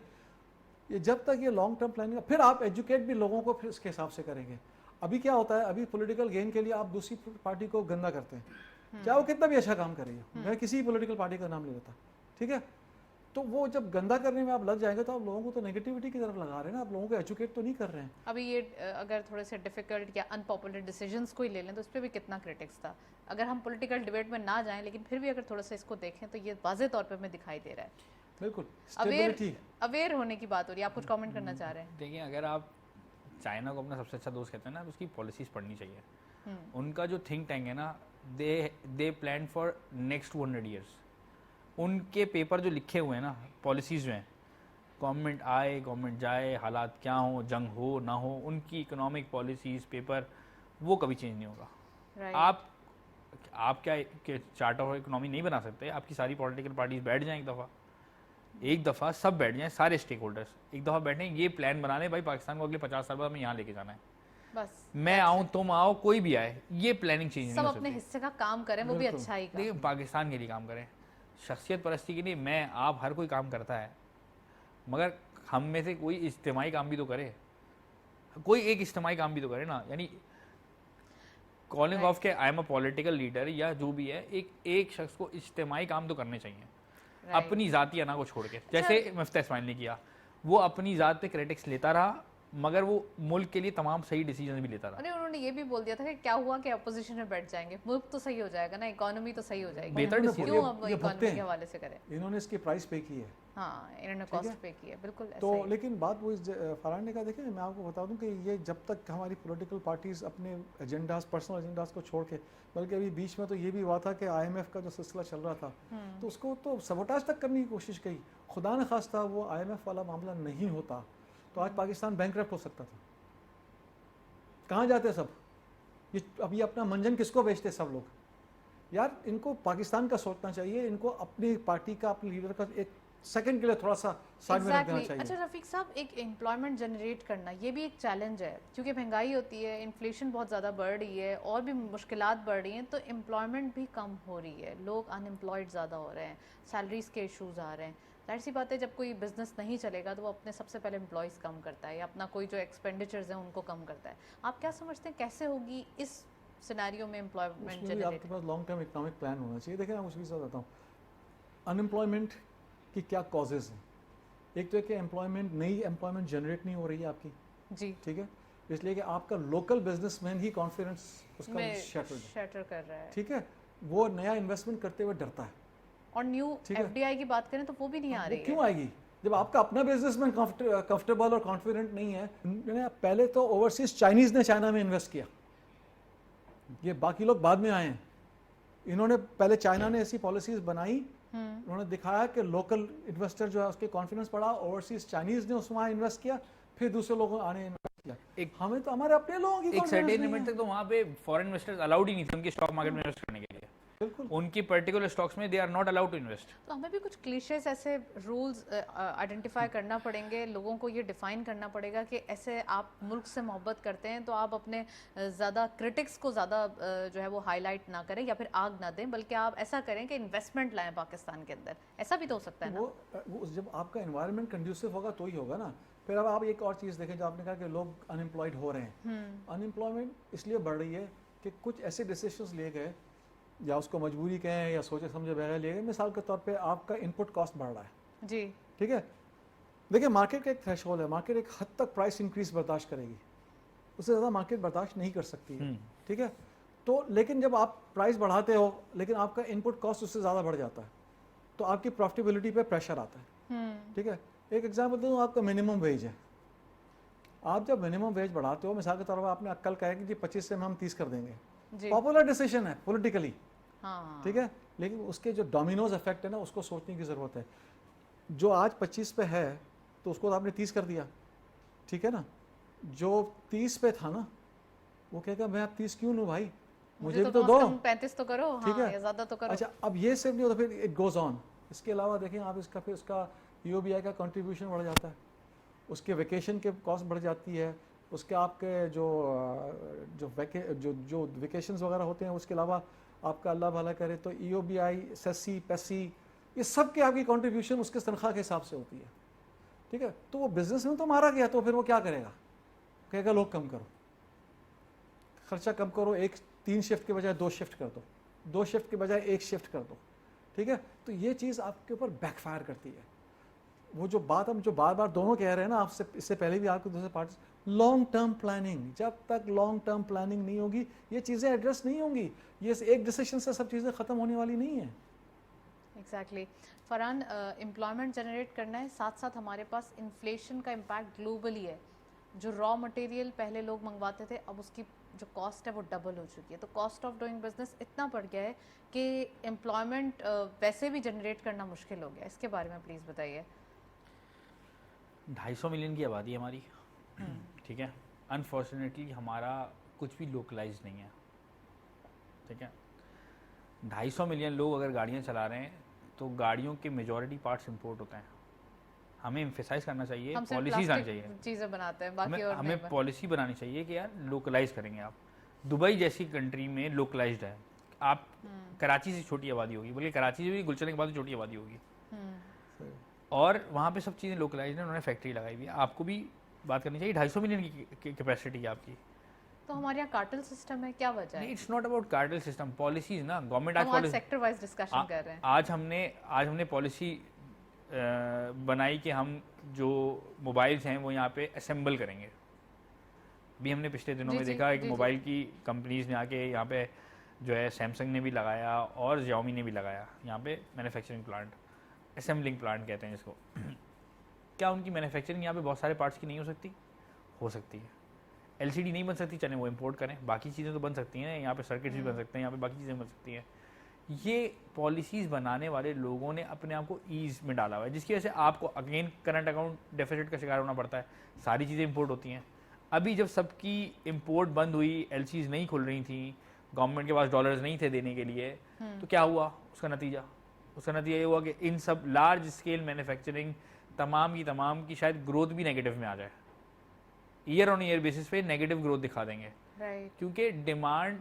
ये जब तक ये लॉन्ग टर्म प्लानिंग, फिर आप एजुकेट भी लोगों को फिर उसके हिसाब से करेंगे। अभी क्या होता है, अभी पॉलिटिकल गेन के लिए आप दूसरी पार्टी को गंदा करते हैं, चाहे वो कितना भी अच्छा काम कर रही है। मैं किसी पॉलिटिकल पार्टी का नाम ले लेता, ठीक है। तो वो जब गंदा करने में आप लग जाएंगे तो आप लोगों को तो नेगेटिविटी की तरफ लगा रहे हैं ना, आप लोगों को एजुकेट तो नहीं कर रहे हैं। अभी ये अगर थोड़े से डिफिकल्ट या अनपॉपुलर डिसीजंस को ही ले लें तो इस पर भी कितना क्रिटिक्स था। अगर हम पॉलिटिकल डिबेट में ना जाएं, लेकिन फिर भी अगर थोड़ा सा इसको देखें तो ये वाज़ेह तौर पे हमें दिखाई दे रहा है। बिल्कुल अवेयर होने की बात हो रही है। आप कुछ कमेंट करना चाह रहे हैं? देखिए, अगर आप चाइना को अपना सबसे अच्छा दोस्त कहते हैं ना, उसकी पॉलिसीज पढ़नी चाहिए। उनका जो थिंक टैंक है ना, दे प्लान फॉर नेक्स्ट 200 ईयर्स। उनके पेपर जो लिखे हुए हैं ना, पॉलिसीज जो हैं, गवर्नमेंट आए गवर्नमेंट जाए, हालात क्या हो, जंग हो ना हो, उनकी इकोनॉमिक पॉलिसीज पेपर वो कभी चेंज नहीं होगा। आप क्या चार्टर ऑफ इकोनॉमी नहीं बना सकते? आपकी सारी पॉलिटिकल पार्टीज बैठ जाएं एक दफ़ा सब बैठ जाएं, सारे स्टेक होल्डर्स एक दफ़ा बैठें, ये प्लान बना लें, भाई पाकिस्तान को अगले 50 साल बाद हमें यहाँ लेके जाना है, बस मैं आऊँ तुम आओ कोई भी आए, ये प्लानिंग चेंज नहीं हो सकती। सब अपने हिस्से का काम करें, वो भी अच्छा ही। देखिए, पाकिस्तान के लिए काम करें, शख्सियत परस्ती के लिए मैं आप हर कोई काम करता है, मगर हम में से कोई इज्तिमाई काम भी तो करे, कोई एक इज्तिमाई काम भी तो करे ना। यानी कॉलिंग ऑफ के I am a political leader या जो भी है, एक शख्स को इज्तिमाई काम तो करने चाहिए, अपनी ज़ाती अना को छोड़ के। जैसे मुफ्ती इस्माइल ने किया, वो अपनी ज़ात पे क्रिटिक्स लेता रहा, मगर वो मुल्क के लिए तमाम सही डिसीजन भी लेता रहा। अरे उन्होंने ये भी बोल दिया था कि क्या हुआ कि अपोजिशन में बैठ जाएंगे, मुल्क तो सही हो जाएगा ना, इकोनॉमी तो सही हो जाएगी, बेहतर क्यों अब इकोनॉमी के हवाले से करें? इन्होंने इसकी प्राइस पे की है। हाँ, इन्होंने कॉस्ट पे की है, बिल्कुल तो लेकिन बात वो फरहान ने कहा, देखिए मैं आपको बता दूं कि ये जब तक हमारी पॉलिटिकल पार्टीज अपने एजेंडास, पर्सनल एजेंडास को छोड़ के, बल्कि अभी बीच में तो ये भी हुआ था कि IMF का जो सिलसिला चल रहा था तो उसको तो सबोटाज तक करने की कोशिश की। खुदा न खास्ता वो IMF वाला मामला नहीं होता तो आज पाकिस्तान बैंकरप्ट हो सकता था। कहाँ जाते सब ये? अभी अपना मंजन किसको बेचते सब लोग? यार इनको पाकिस्तान का सोचना चाहिए, इनको अपनी पार्टी का, अपने लीडर का एक सेकंड के लिए थोड़ा सा साइड में रख देना चाहिए। अच्छा रफीक साहब, एक एम्प्लॉयमेंट जनरेट करना ये भी एक चैलेंज है, क्योंकि महंगाई होती है, इन्फ्लेशन बहुत ज़्यादा बढ़ रही है और भी मुश्किलात बढ़ रही हैं, तो एम्प्लॉयमेंट भी कम हो रही है, लोग अनएम्प्लॉयड ज़्यादा हो रहे हैं, सैलरीज़ के इशूज़ आ रहे हैं। जाहिर सी बात है, जब कोई बिजनेस नहीं चलेगा तो वो अपने सबसे पहले एम्प्लॉयज़ कम करता है या अपना कोई जो एक्सपेंडिचर्स हैं उनको कम करता है। आप क्या समझते हैं कैसे होगी इस सिनेरियो में एम्प्लॉयमेंट जनरेट? आपके पास लॉन्ग टर्म इकोनॉमिक प्लान होना चाहिए। देखिए मैं कुछ भी बताता हूँ, अनएम्प्लॉयमेंट की क्या कॉजेज़ हैं। एक तो है कि एम्प्लॉयमेंट, नई एम्प्लॉयमेंट जनरेट नहीं हो रही है आपकी जी, ठीक है, इसलिए कि आपका लोकल बिजनेसमैन ही कॉन्फिडेंस उसका शटर कर रहा है, ठीक है, वो नया इन्वेस्टमेंट करते हुए डरता है। और न्यू FDI की बात करें तो वो भी नहीं आ रही है। क्यों आएगी जब आपका अपना बिजनेसमैन कंफर्टेबल और कॉन्फिडेंट नहीं है? पहले तो ओवरसीज चाइनीज ने चाइना में इन्वेस्ट किया, ये बाकी लोग बाद में आए हैं। इन्होंने पहले, चाइना ने ऐसी पॉलिसीज बनाई, उन्होंने दिखाया कि लोकल इन्वेस्टर जो है उसके कॉन्फिडेंस बढ़ा, ओवरसीज चाइनीज ने उसमें इन्वेस्ट किया, फिर दूसरे लोगों आने इन्वेस्ट किया। हमें तो हमारे अपने लोगों की एक सर्टेन लिमिट तक तो वहाँ पे फॉरेन इन्वेस्टर्स अलाउड ही नहीं थे उनके स्टॉक मार्केट में इन्वेस्ट करने के लिए। बिल्कुल। उनकी पर्टिकुलर स्टॉक्स में they are not allowed to invest. तो हमें भी कुछ क्लीशेस ऐसे रूल्स आइडेंटिफाई करना पड़ेंगे, लोगों को ये डिफाइन करना पड़ेगा कि ऐसे आप मुल्क से मोहब्बत करते हैं तो आप अपने ज़्यादा क्रिटिक्स को ज़्यादा जो है वो हाईलाइट ना करें या फिर आग ना दें, बल्कि आप ऐसा करें कि इन्वेस्टमेंट लाएं पाकिस्तान के अंदर। ऐसा भी तो हो सकता है ना? वो जब आपका एनवायरनमेंट कंड्यूसिव होगा तो ही होगा ना। फिर अब आप एक और चीज़ देखें, जो आपने कहा कि लोग अनएम्प्लॉयड हो रहे हैं। अनएम्प्लॉयमेंट इसलिए बढ़ रही है कि कुछ ऐसे डिसीजंस लिए गए, या उसको मजबूरी कहें या सोचे समझे बगैर लिए गए। मिसाल के तौर पे आपका इनपुट कॉस्ट बढ़ रहा है जी, ठीक है। देखिए मार्केट का एक थ्रेशोल्ड है, मार्केट एक हद तक प्राइस इंक्रीज बर्दाश्त करेगी, उससे ज़्यादा मार्केट बर्दाश्त नहीं कर सकती है ठीक है। तो लेकिन जब आप प्राइस बढ़ाते हो लेकिन आपका इनपुट कॉस्ट उससे ज़्यादा बढ़ जाता है तो आपकी प्रॉफिटेबिलिटी पे प्रेशर आता है ठीक है। एक एग्जांपल दूँ, आपका मिनिमम वेज है। आप जब मिनिमम वेज बढ़ाते हो, मिसाल के तौर पर आपने कल कहा कि जी 25 से हम 30 कर देंगे, पॉपुलर डिसीजन है पॉलिटिकली ठीक है, लेकिन उसके जो डोमिनोज इफेक्ट है ना उसको सोचने की ज़रूरत है। जो आज 25 पे है तो उसको तो आपने 30 कर दिया ठीक है ना, जो 30 पे था ना वो कहेगा मैं आप 30 क्यों लूँ भाई, मुझे भी तो दो, 35 तो करो ठीक है, या ज़्यादा तो करो। अच्छा अब ये सिर्फ नहीं होता, फिर इट गोज ऑन। इसके अलावा देखें आप इसका फिर उसका EOBI का कंट्रीब्यूशन बढ़ जाता है, उसके वेकेशन के कॉस्ट बढ़ जाती है, उसके आपके जो वेकेशंस वगैरह होते हैं, उसके अलावा आपका अल्लाह भला करे तो EOBI, सेसी, पैसी, ये सब के आपकी कंट्रीब्यूशन उसके तनख्वाह के हिसाब से होती है ठीक है। तो वो बिजनेस में तो मारा गया, तो फिर वो क्या करेगा, कहेगा लोग कम करो, खर्चा कम करो, 3 शिफ्ट के बजाय 2 शिफ्ट कर दो, 2 शिफ्ट के बजाय 1 शिफ्ट कर दो ठीक है। तो ये चीज़ आपके ऊपर बैकफायर करती है। वो जो बात हम जो बार बार दोनों कह रहे हैं ना, आपसे इससे पहले भी आपके दूसरे पार्टी, लॉन्ग टर्म प्लानिंग, जब तक लॉन्ग टर्म प्लानिंग नहीं होगी ये चीज़ें एड्रेस नहीं होंगी, ये एक डिसीजन से सब चीज़ें ख़त्म होने वाली नहीं है। एग्जैक्टली फरहान, एम्प्लॉयमेंट जनरेट करना है, साथ साथ हमारे पास इन्फ्लेशन का इम्पैक्ट ग्लोबली है। जो रॉ मटेरियल पहले लोग मंगवाते थे अब उसकी जो कॉस्ट है वो डबल हो चुकी है, तो कॉस्ट ऑफ डूइंग बिजनेस इतना बढ़ गया है कि एम्प्लॉयमेंट वैसे भी जनरेट करना मुश्किल हो गया। इसके बारे में प्लीज़ बताइए। 250 मिलियन की आबादी है हमारी ठीक है। अनफॉर्चुनेटली हमारा कुछ भी लोकलाइज नहीं है ठीक है। 250 मिलियन लोग अगर गाड़ियाँ चला रहे हैं तो गाड़ियों के मेजॉरिटी पार्ट्स इंपोर्ट होते हैं। हमें एम्फेसाइज करना चाहिए, पॉलिसीज आनी चाहिए, चीज़ें बनाते हैं बाकी, और हमें पॉलिसी बनानी चाहिए कि यार लोकलाइज करेंगे। आप दुबई जैसी कंट्री में लोकलाइज्ड है, आप कराची से छोटी आबादी होगी, बल्कि कराची से भी गुलशन के बाद छोटी आबादी होगी, और वहाँ पे सब चीज़ें लोकलाइज्ड है, उन्होंने फैक्ट्री लगाई हुई है। आपको भी बात करनी चाहिए, 250 मिलियन की कैपेसिटी है आपकी। तो हमारे यहाँ कार्टेल सिस्टम है, क्या वजह है? It's not about cartel system, policies ना, गवर्नमेंट आज सेक्टर वाइज डिस्कशन कर रहे हैं। आज हमने पॉलिसी बनाई कि हम जो मोबाइल्स हैं वो यहाँ पे असेंबल करेंगे। अभी हमने पिछले दिनों में देखा है कि मोबाइल की कंपनीज ने आके यहाँ पे जो है सैमसंग ने भी लगाया और Xiaomi ने भी लगाया यहाँ पे मैन्युफैक्चरिंग प्लांट, असेंबलिंग प्लांट कहते हैं जिसको। क्या उनकी मैन्युफैक्चरिंग यहाँ पे बहुत सारे पार्ट्स की नहीं हो सकती? हो सकती है। LCD नहीं बन सकती, चले वो इंपोर्ट करें, बाकी चीज़ें तो बन सकती हैं, यहाँ पे सर्किट्स भी बन सकते हैं, यहाँ पे बाकी चीज़ें बन सकती हैं। ये पॉलिसीज़ बनाने वाले लोगों ने अपने आप को ईज में डाला हुआ है, जिसकी वजह से आपको अगेन करंट अकाउंट डेफिसिट का शिकार होना पड़ता है। सारी चीज़ें इंपोर्ट होती हैं। अभी जब सबकी इंपोर्ट बंद हुई, LCs नहीं खुल रही थी, गवर्नमेंट के पास डॉलर्स नहीं थे देने के लिए, तो क्या हुआ? उसका नतीजा ये हुआ कि इन सब लार्ज स्केल मैन्युफैक्चरिंग तमाम की शायद ग्रोथ भी नेगेटिव में आ जाए, ईयर ऑन ईयर बेसिस पे नेगेटिव ग्रोथ दिखा देंगे, क्योंकि डिमांड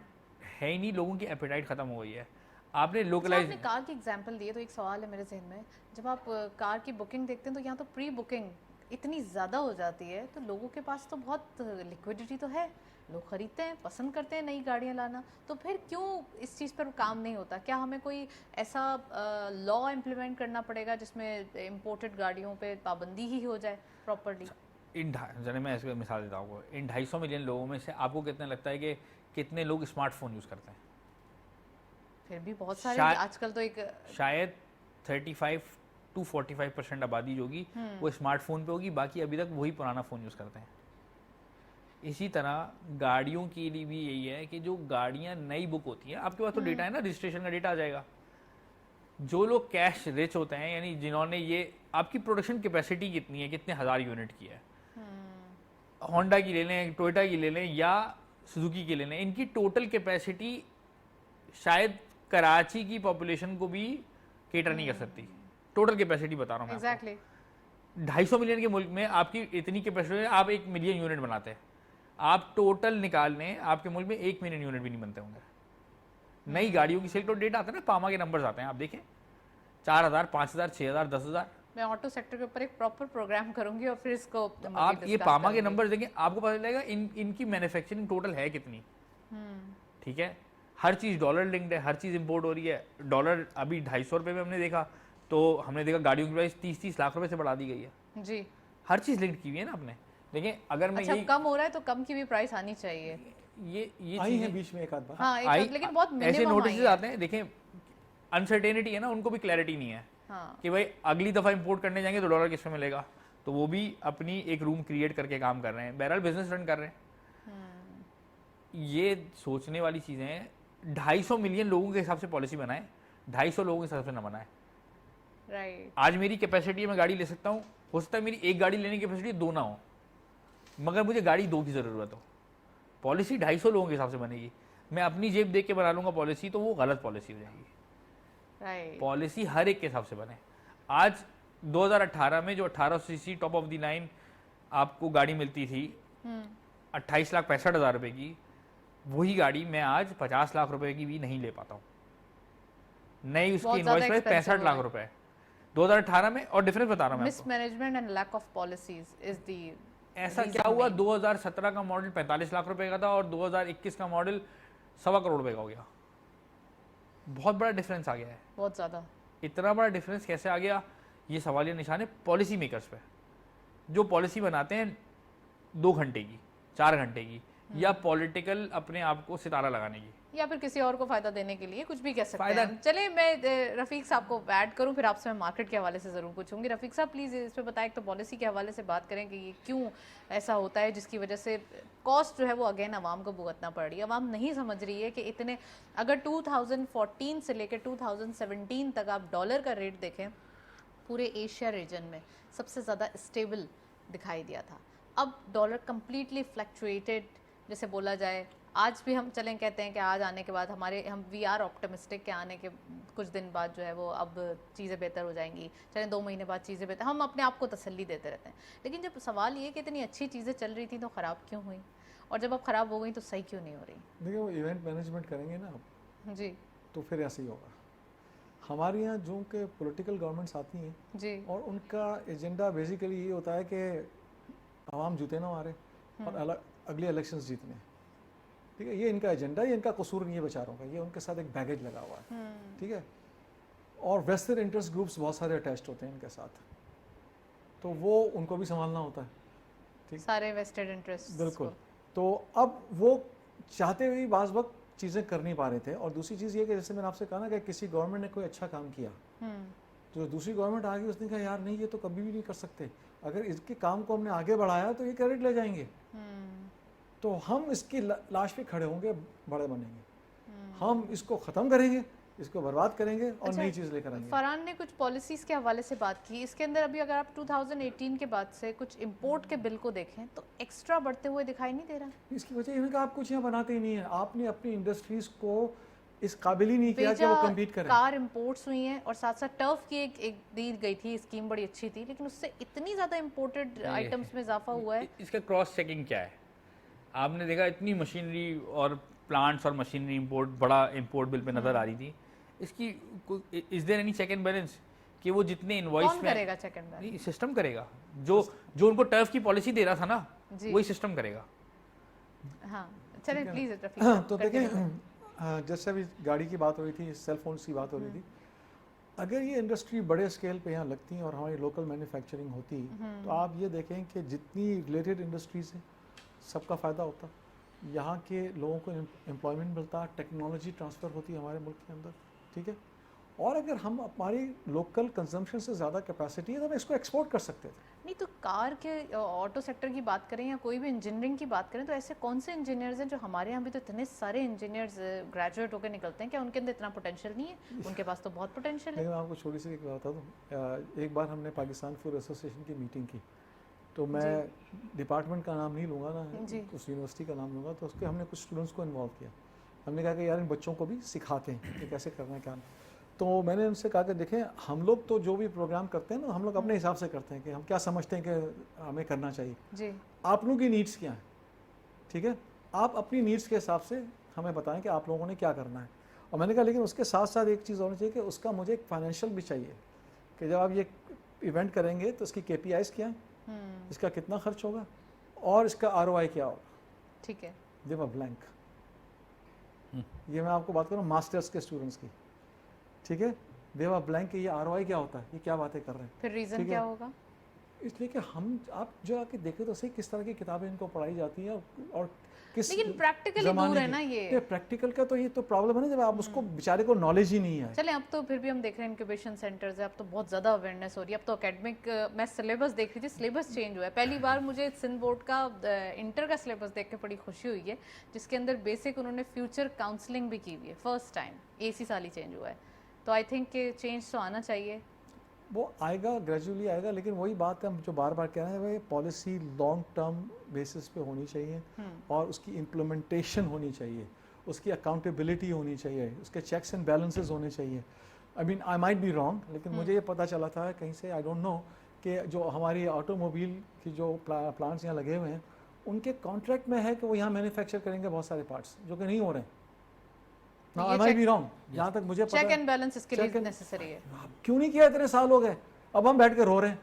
है ही नहीं, लोगों की एपेटाइट खत्म हो गई है। आपने लोकलाइज, आपने कार की एग्जांपल दी है तो एक सवाल है मेरे जहन में, जब आप कार की बुकिंग देखते हैं तो यहाँ तो प्री बुकिंग इतनी ज़्यादा हो जाती है, तो लोगों के पास तो बहुत लिक्विडिटी तो है, लोग खरीदते हैं, पसंद करते हैं नई गाड़ियाँ लाना, तो फिर क्यों इस चीज़ पर काम नहीं होता? क्या हमें कोई ऐसा लॉ इम्प्लीमेंट करना पड़ेगा जिसमें इम्पोर्टेड गाड़ियों पे पाबंदी ही हो जाए प्रॉपरली? जरा मैं ऐसे मिसाल देता हूँ, इन 250 मिलियन लोगों में से आपको कितना लगता है कि कितने लोग स्मार्टफोन यूज़ करते हैं? फिर भी बहुत सारे आजकल तो एक शायद 35 to 45% आबादी जो होगी वो स्मार्टफोन पे होगी, बाकी अभी तक वही पुराना फ़ोन यूज़ करते हैं। इसी तरह गाड़ियों के लिए भी यही है कि जो गाड़ियाँ नई बुक होती हैं, आपके पास तो डेटा है ना, रजिस्ट्रेशन का डेटा आ जाएगा। जो लोग कैश रिच होते हैं, यानी जिन्होंने ये, आपकी प्रोडक्शन कैपेसिटी कितनी है, कितने हज़ार यूनिट की है, होंडा की ले लें, टोयोटा की ले लें या सुजुकी की ले लें, इनकी टोटल कैपेसिटी शायद कराची की पॉपुलेशन को भी केटर नहीं कर सकती। टोटल कैपेसिटी बता रहा हूँ मैं एग्जैक्टली 250 मिलियन के मुल्क में आपकी इतनी कैपेसिटी है, आप 1 मिलियन यूनिट बनाते हैं, आप टोटल निकाल लें आपके मुल्क में 1 मिलियन यूनिट भी नहीं बनते होंगे। नई गाड़ियों की सिल्क रोड डेटा आता है ना, पामा के नंबर्स आते हैं, आप देखें 4000, 5000, 6000, 10,000। मैं ऑटो सेक्टर के ऊपर एक प्रॉपर प्रोग्राम करूंगी और फिर इसको आप ये पामा के नंबर देखें, आपको पता चलेगा इनकी मैन्युफैक्चरिंग टोटल है कितनी। ठीक है, हर चीज़ डॉलर लिंक्ड है, हर चीज़ इंपोर्ट हो रही है। डॉलर अभी 250 रुपये में हमने देखा, तो हमने देखा गाड़ियों की प्राइस 30-30 लाख रुपए से बढ़ा दी गई है जी। हर चीज़ लिंक्ड की हुई है ना आपने। देखिए अगर मैं अच्छा, यही कम हो रहा है तो कम की भी प्राइस आनी चाहिए। ये आई है चीज़ें बीच में एक आध बार। हाँ, एक आई, लेकिन बहुत ऐसे minimum नोटिस आई है। आते हैं। देखें अनसर्टेनिटी है ना, उनको भी क्लैरिटी नहीं है हाँ, कि भाई अगली दफ़ा इंपोर्ट करने जाएंगे तो डॉलर किस में मिलेगा, तो वो भी अपनी एक रूम क्रिएट करके काम कर रहे हैं, बहरहाल बिजनेस रन कर रहे हैं। ये सोचने वाली चीज़ें हैं। 250 मिलियन लोगों के हिसाब से पॉलिसी बनाए, 250 लोगों के हिसाब से ना बनाए। राइट। आज मेरी कैपेसिटी मैं गाड़ी ले सकता हूँ, हो सकता है मेरी एक गाड़ी लेने की कैपेसिटी 2 ना हो, मगर मुझे गाड़ी 2 की ज़रूरत हो। पॉलिसी 250 लोगों के हिसाब से बनेगी, मैं अपनी जेब देख के बना लूँगा पॉलिसी, तो वो गलत पॉलिसी हो जाएगी। राइट। पॉलिसी हर एक के हिसाब से बने। आज 2018 में जो 1800 CC top of the line आपको गाड़ी मिलती थी 28,65,000 रुपए की, वही गाड़ी मैं आज 50 लाख रुपए की भी नहीं ले पाता हूँ। नई उसकी बहुत ज्यादा इनवॉइस प्राइस expensive 65 हो लाख गई। रुपए है 2018 में। और डिफरेंस बता रहा हूँ मैं आपको। Mismanagement and lack of policies is the ऐसा क्या हुआ, 2017 का मॉडल 45 लाख रुपए का था और 2021 का मॉडल 1.25 करोड़ रुपए का हो गया। बहुत बड़ा डिफरेंस आ गया है। बहुत ज्यादा। इतना बड़ा डिफरेंस कैसे आ गया, ये सवालिया निशान है पॉलिसी मेकर्स पे, जो पॉलिसी बनाते हैं 2 घंटे की, 4 घंटे की, या पॉलिटिकल अपने आप को सितारा लगाने की, या फिर किसी और को फायदा देने के लिए, कुछ भी कह सकते फायदा- हैं। चलिए मैं रफीक साहब को ऐड करूं, फिर आपसे मैं मार्केट के हवाले से ज़रूर पूछूंगी। रफीक साहब प्लीज़ इस पे बताएं, तो पॉलिसी के हवाले से बात करें कि ये क्यों ऐसा होता है जिसकी वजह से कॉस्ट जो है वो अगेन आवाम को भुगतना पड़ रही है। आवाम नहीं समझ रही है कि इतने, अगर 2014 से लेकर 2017 तक आप डॉलर का रेट देखें, पूरे एशिया रीजन में सबसे ज़्यादा स्टेबल दिखाई दिया था। अब डॉलर कम्प्लीटली फ्लक्चुएटेड, जैसे बोला जाए। आज भी हम चलें कहते हैं कि आज आने के बाद हम वी आर ऑप्टिमिस्टिक के आने के कुछ दिन बाद जो है वो अब चीज़ें बेहतर हो जाएंगी, चलें 2 महीने बाद चीज़ें बेहतर, हम अपने आप को तसल्ली देते रहते हैं। लेकिन जब सवाल ये कि इतनी अच्छी चीज़ें चल रही थी तो ख़राब क्यों हुई, और जब अब ख़राब हो गई तो सही क्यों नहीं हो रही? देखिए वो इवेंट मैनेजमेंट करेंगे ना आप, जी तो फिर ऐसे ही होगा। हमारे यहाँ जो के पॉलिटिकल गवर्नमेंट्स आती हैं जी। और उनका एजेंडा बेसिकली ये होता है कि आवाम जीते ना हमारे और अगले इलेक्शंस जीतने। ठीक है, ये इनका एजेंडा, ये इनका कसूर नहीं है बेचारों का, ये उनके साथ एक बैगेज लगा हुआ है। ठीक है, और वेस्टर्न इंटरेस्ट ग्रुप्स बहुत सारे अटैच्ड होते हैं इनके साथ, तो वो उनको भी संभालना होता है। ठीक, सारे वेस्टेड इंटरेस्ट। बिल्कुल। तो अब वो चाहते हुए बाज़ वक्त चीज़ें कर नहीं पा रहे थे। और दूसरी चीज़ ये कि जैसे मैंने आपसे कहा ना कि किसी गवर्नमेंट ने कोई अच्छा काम किया, तो जो दूसरी गवर्नमेंट आ गई उसने कहा यार नहीं, ये तो कभी भी नहीं कर सकते, अगर इसके काम को हमने आगे बढ़ाया तो ये क्रेडिट ले जाएंगे, तो हम इसकी लाश पे खड़े होंगे, बड़े बनेंगे, हम इसको ख़त्म करेंगे, इसको बर्बाद करेंगे और अच्छा, नई चीज़ लेकर आएंगे। फरहान ने कुछ पॉलिसीज़ के हवाले से बात की। इसके अंदर अभी अगर आप 2018 के बाद से कुछ इंपोर्ट के बिल को देखें तो एक्स्ट्रा बढ़ते हुए दिखाई नहीं दे रहा। इसकी वजह यह है कि आप कुछ यहाँ बनाते ही नहीं है, आपने अपनी इंडस्ट्रीज़ को इस काबिल ही नहीं किया कि वो कम्पीट करें। कार इंपोर्ट्स हुई हैं और साथ साथ टर्फ की एक दी गई थी स्कीम, बड़ी अच्छी थी, लेकिन उससे इतनी ज़्यादा इंपोर्टेड आइटम्स में इजाफा हुआ है। इसका क्रॉस चेकिंग क्या है? आपने देखा इतनी मशीनरी और प्लांट्स और मशीनरी इंपोर्ट, बड़ा इंपोर्ट बिल पे नजर आ रही थी, इसकी is there any check and balance कि वो जितने इनवॉइस कौन करेगा चेक एंड बैलेंस? सिस्टम करेगा, जो उनको टर्फ की पॉलिसी दे रहा था ना, जी। वही सिस्टम करेगा। हाँ चलिए प्लीज रफीक हाँ, साहब, तो continue देखें जैसे अभी गाड़ी की बात हो रही थी, सेल फोन्स की बात हो रही थी, अगर ये इंडस्ट्री बड़े स्केल पे यहाँ लगती और हमारी लोकल मैन्युफैक्चरिंग होती, तो आप ये देखें कि जितनी रिलेटेड इंडस्ट्रीज हैं सबका फ़ायदा होता, यहाँ के लोगों को एम्प्लॉयमेंट मिलता, टेक्नोलॉजी ट्रांसफ़र होती हमारे मुल्क के अंदर। ठीक है, और अगर हम हमारी लोकल कंजम्पशन से ज़्यादा कैपेसिटी है तो हम इसको एक्सपोर्ट कर सकते थे। नहीं तो कार के ऑटो सेक्टर की बात करें या कोई भी इंजीनियरिंग की बात करें, तो ऐसे कौन से इंजीनियर्स हैं जो हमारे यहाँ भी तो इतने सारे इंजीनियर्स ग्रेजुएट होकर निकलते हैं, क्या उनके अंदर इतना पोटेंशियल नहीं है? उनके पास तो बहुत पोटेंशियल है। लेकिन मैं आपको छोटी सी एक बात बता दूँ, एक बार हमने पाकिस्तान फूड एसोसिएशन की मीटिंग की, तो मैं डिपार्टमेंट का नाम नहीं लूँगा ना, जी। उस यूनिवर्सिटी का नाम लूँगा, तो उसके हमने कुछ स्टूडेंट्स को इन्वॉल्व किया। हमने कहा कि यार इन बच्चों को भी सिखाते हैं कि कैसे करना है क्या नहीं। तो मैंने उनसे कहा कि देखें हम लोग तो जो भी प्रोग्राम करते हैं ना हम लोग अपने हिसाब से करते हैं कि हम क्या समझते हैं कि हमें करना चाहिए जी आप लोगों की नीड्स क्या हैं, ठीक है, आप अपनी नीड्स के हिसाब से हमें बताएं कि आप लोगों ने क्या करना है। और मैंने कहा लेकिन उसके साथ साथ एक चीज़ होनी चाहिए कि उसका मुझे एक फाइनेंशियल भी चाहिए कि जब आप ये इवेंट करेंगे तो इसकी KPIs क्या है, इसका कितना खर्च होगा और इसका ROI क्या होगा। ठीक है, देव अ ब्लैंक, ये मैं आपको बात करूँ मास्टर्स के स्टूडेंट्स की, ठीक है, देव अ ब्लैंक ये ROI क्या होता है, ये क्या बातें कर रहे हैं। फिर रीजन ठीक है। क्या होगा? इसलिए कि हम आप जो आके देखें तो सही किस तरह की किताबें इनको पढ़ाई जाती हैं और किस लेकिन प्रैक्टिकली ज़माने दूर है की। ना ये। प्रैक्टिकल का तो ये तो प्रॉब्लम है ना जब आप उसको बेचारे को नॉलेज ही नहीं है। चले अब तो फिर भी हम देख रहे हैं इंक्यूबेशन सेंटर्स है, अब तो बहुत ज़्यादा अवेयरनेस हो रही है। अब तो एकेडमिक मैं सिलेबस देख रही थी, सिलेबस चेंज हुआ है। पहली बार मुझे सिंध बोर्ड का इंटर का सिलेबस देख के बड़ी खुशी हुई है, जिसके अंदर बेसिक उन्होंने फ्यूचर काउंसलिंग भी की हुई है। फर्स्ट टाइम इसी साल ही चेंज हुआ है, तो आई थिंक कि चेंज तो आना चाहिए। वो आएगा, ग्रेजुअली आएगा, लेकिन वही बात है हम जो बार बार कह रहे हैं भाई पॉलिसी लॉन्ग टर्म बेसिस पे होनी चाहिए और उसकी इम्प्लीमेंटेशन होनी चाहिए, उसकी अकाउंटेबिलिटी होनी चाहिए, उसके चेक्स एंड बैलेंसेस होने चाहिए। I mean I might be wrong, लेकिन मुझे ये पता चला था कहीं से, आई डोंट नो, कि जो हमारी ऑटोमोबाइल की जो प्लांट्स यहाँ लगे हुए हैं उनके कॉन्ट्रैक्ट में है कि वो यहाँ मैन्युफैक्चर करेंगे बहुत सारे पार्ट्स जो कि नहीं हो रहे हैं। Now, I might be wrong, जहाँ तक मुझे पता चेक है। एंड बैलेंस इसके लिए नेसेसरी है। क्यों नहीं किया, इतने साल हो गए, अब हम बैठ के रो रहे हैं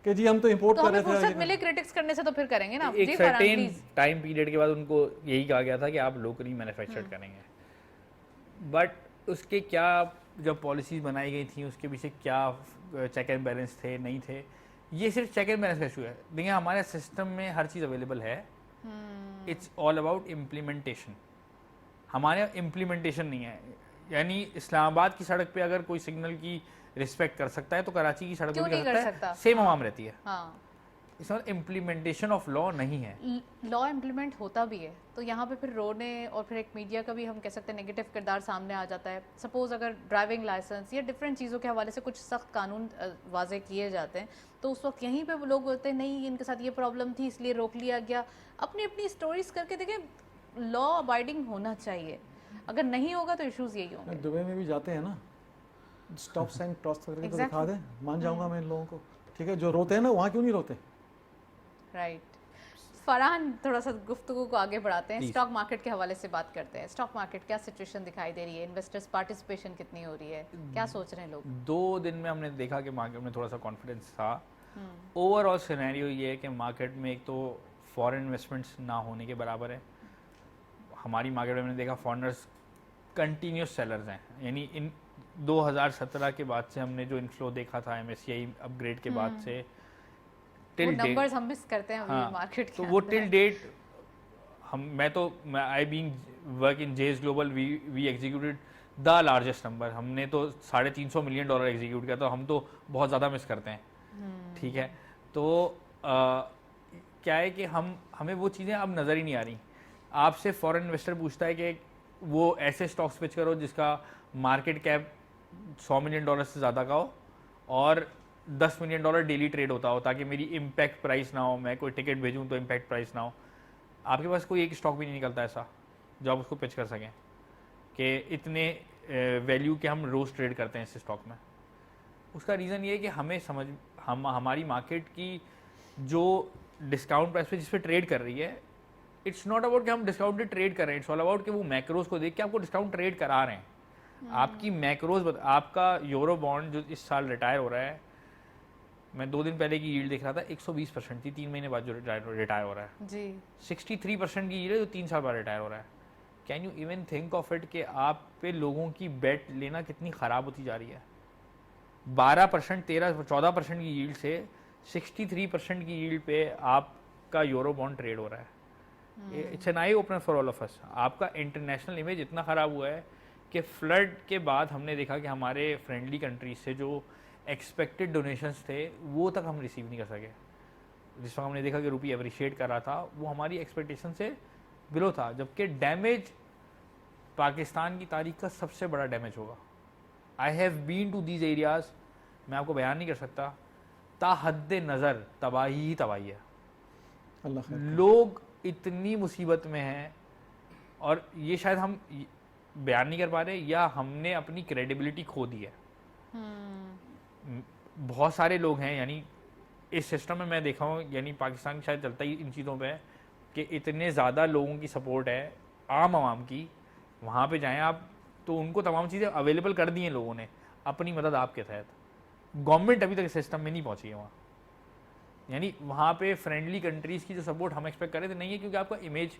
कि जी हम तो इंपोर्ट तो कर हमें रहे थे। फुर्सत मिले क्रिटिक्स करने से तो फिर करेंगे ना। एक जी Farhan certain please. Time period के बाद उनको यही कहा गया था कि आप लोकली मैन्युफैक्चर करेंगे, बट उसके क्या जब पॉलिसीज बनाई गई थी उसके पीछे क्या चेक एंड बैलेंस थे नहीं थे, ये सिर्फ चेक एंड बैलेंस का इशू है। देखिए हमारे सिस्टम में हर चीज़ अवेलेबल है, इट्स ऑल अबाउट इम्प्लीमेंटेशन। हमारे यहाँ इम्प्लीमेंटेशन नहीं है, यानी इस्लामाबाद की सड़क पे अगर कोई सिग्नल की रिस्पेक्ट कर सकता है तो कराची की सड़क क्यों पे नहीं कर कर सकता सकता? है, सेम आवाम रहती है। हाँ, इसमें इम्प्लीमेंटेशन ऑफ लॉ नहीं है। लॉ इम्प्लीमेंट होता भी है तो यहाँ पे फिर रोने और फिर एक मीडिया का भी हम कह सकते हैं नेगेटिव किरदार सामने आ जाता है। सपोज अगर ड्राइविंग लाइसेंस या डिफरेंट चीज़ों के हवाले से कुछ सख्त कानून वाजे किए जाते हैं तो उस वक्त यहीं पे वो लोग बोलते हैं नहीं इनके साथ ये प्रॉब्लम थी इसलिए रोक लिया गया। अपनी अपनी स्टोरीज करके देखें, लॉ अबाइडिंग होना चाहिए, अगर नहीं होगा तो इश्यूज यही होंगे। दुबई में भी जाते हैं ना, स्टॉप साइन क्रॉस करके तो दिखा दें, मान जाऊंगा मैं इन लोगों को, ठीक है, जो रोते हैं ना वहाँ क्यों नहीं रोते। राइट। फरहान थोड़ा सा गुफ्तगू को आगे बढ़ाते हैं, Please. स्टॉक मार्केट के हवाले से बात करते हैं। स्टॉक मार्केट क्या सिचुएशन दिखाई दे रही है, इन्वेस्टर्स पार्टिसिपेशन कितनी हो रही है, क्या सोच रहे हैं लोग? 2 दिन में हमने देखा कि मार्केट में थोड़ा सा कॉन्फिडेंस था। ओवरऑल सिनेरियो ये है कि मार्केट में एक तो फॉरेन इन्वेस्टमेंट्स ना होने के बराबर है। हमारी मार्केट में हमने देखा फॉरेनर्स कंटिन्यूस सेलर्स हैं, यानी इन 2017 के बाद से हमने जो इनफ्लो देखा था MSCI अपग्रेड के बाद से वो टिल नंबर्स हम मिस करते हैं अभी हाँ, मार्केट के तो वो अंदर। टिल डेट मैं आई बीइंग वर्क इन जेस global we executed the largest number. हमने तो $350 मिलियन एग्जीक्यूट किया, तो हम तो बहुत ज़्यादा मिस करते हैं। ठीक है, तो क्या है कि हमें वो चीज़ें अब नज़र ही नहीं आ रही। आपसे फॉरेन इन्वेस्टर पूछता है कि वो ऐसे स्टॉक्स पिच करो जिसका मार्केट कैप $100 मिलियन से ज़्यादा का हो और $10 मिलियन डेली ट्रेड होता हो, ताकि मेरी इम्पैक्ट प्राइस ना हो, मैं कोई टिकट भेजूँ तो इम्पैक्ट प्राइस ना हो। आपके पास कोई एक स्टॉक भी नहीं निकलता ऐसा जो आप उसको पिच कर सकें कि इतने वैल्यू के हम रोज़ ट्रेड करते हैं इस स्टॉक में। उसका रीज़न ये है कि हमारी मार्केट की जो डिस्काउंट प्राइस पे जिस पे ट्रेड कर रही है, इट्स नॉट अबाउट कि हम डिस्काउंटेड ट्रेड कर रहे हैं, इट्स ऑल अबाउट कि वो मैक्रोज को देख के आपको डिस्काउंट ट्रेड करा रहे हैं। आपकी मैक्रोज, आपका यूरो बॉन्ड जो इस साल रिटायर हो रहा है, मैं 2 दिन पहले की यील्ड देख रहा था, 120% थी 3 महीने बाद जो रिटायर हो रहा है जी। 63% की यील्ड है जो 3 साल बाद रिटायर हो रहा है। Can you even think of it कि आप पे लोगों की बेट लेना कितनी ख़राब होती जा रही है। 12%, 13-14% की यील्ड से 63% की यील्ड पे आपका यूरो बॉन्ड ट्रेड हो रहा है। It's an eye opener for all of us. आपका इंटरनेशनल इमेज इतना ख़राब हुआ है कि फ्लड के बाद हमने देखा कि हमारे फ्रेंडली कंट्रीज से जो एक्सपेक्टेड डोनेशंस थे वो तक हम रिसीव नहीं कर सके। जिस वक्त हमने देखा कि रुपी अप्रिशिएट कर रहा था वो हमारी एक्सपेक्टेशन से बिलो था, जबकि डैमेज पाकिस्तान की तारीख का सबसे बड़ा डैमेज होगा। I have been to these areas, मैं आपको बयान नहीं कर सकता, ताहद नज़र तबाही ही तबाही है। अल्लाह खैर करे। लोग इतनी मुसीबत में हैं और ये शायद हम बयान नहीं कर पा रहे या हमने अपनी क्रेडिबिलिटी खो दी है। बहुत सारे लोग हैं, यानी इस सिस्टम में मैं देखा हूँ, यानी पाकिस्तान शायद चलता ही इन चीज़ों पे है कि इतने ज़्यादा लोगों की सपोर्ट है आम आवाम की, वहाँ पे जाएं आप तो उनको तमाम चीज़ें अवेलेबल कर दी हैं लोगों ने अपनी मदद आपके तहत। गवर्नमेंट अभी तक सिस्टम में नहीं पहुँची है वहाँ, यानी वहाँ पे फ्रेंडली कंट्रीज़ की जो सपोर्ट हम एक्सपेक्ट कर रहे थे नहीं है, क्योंकि आपका इमेज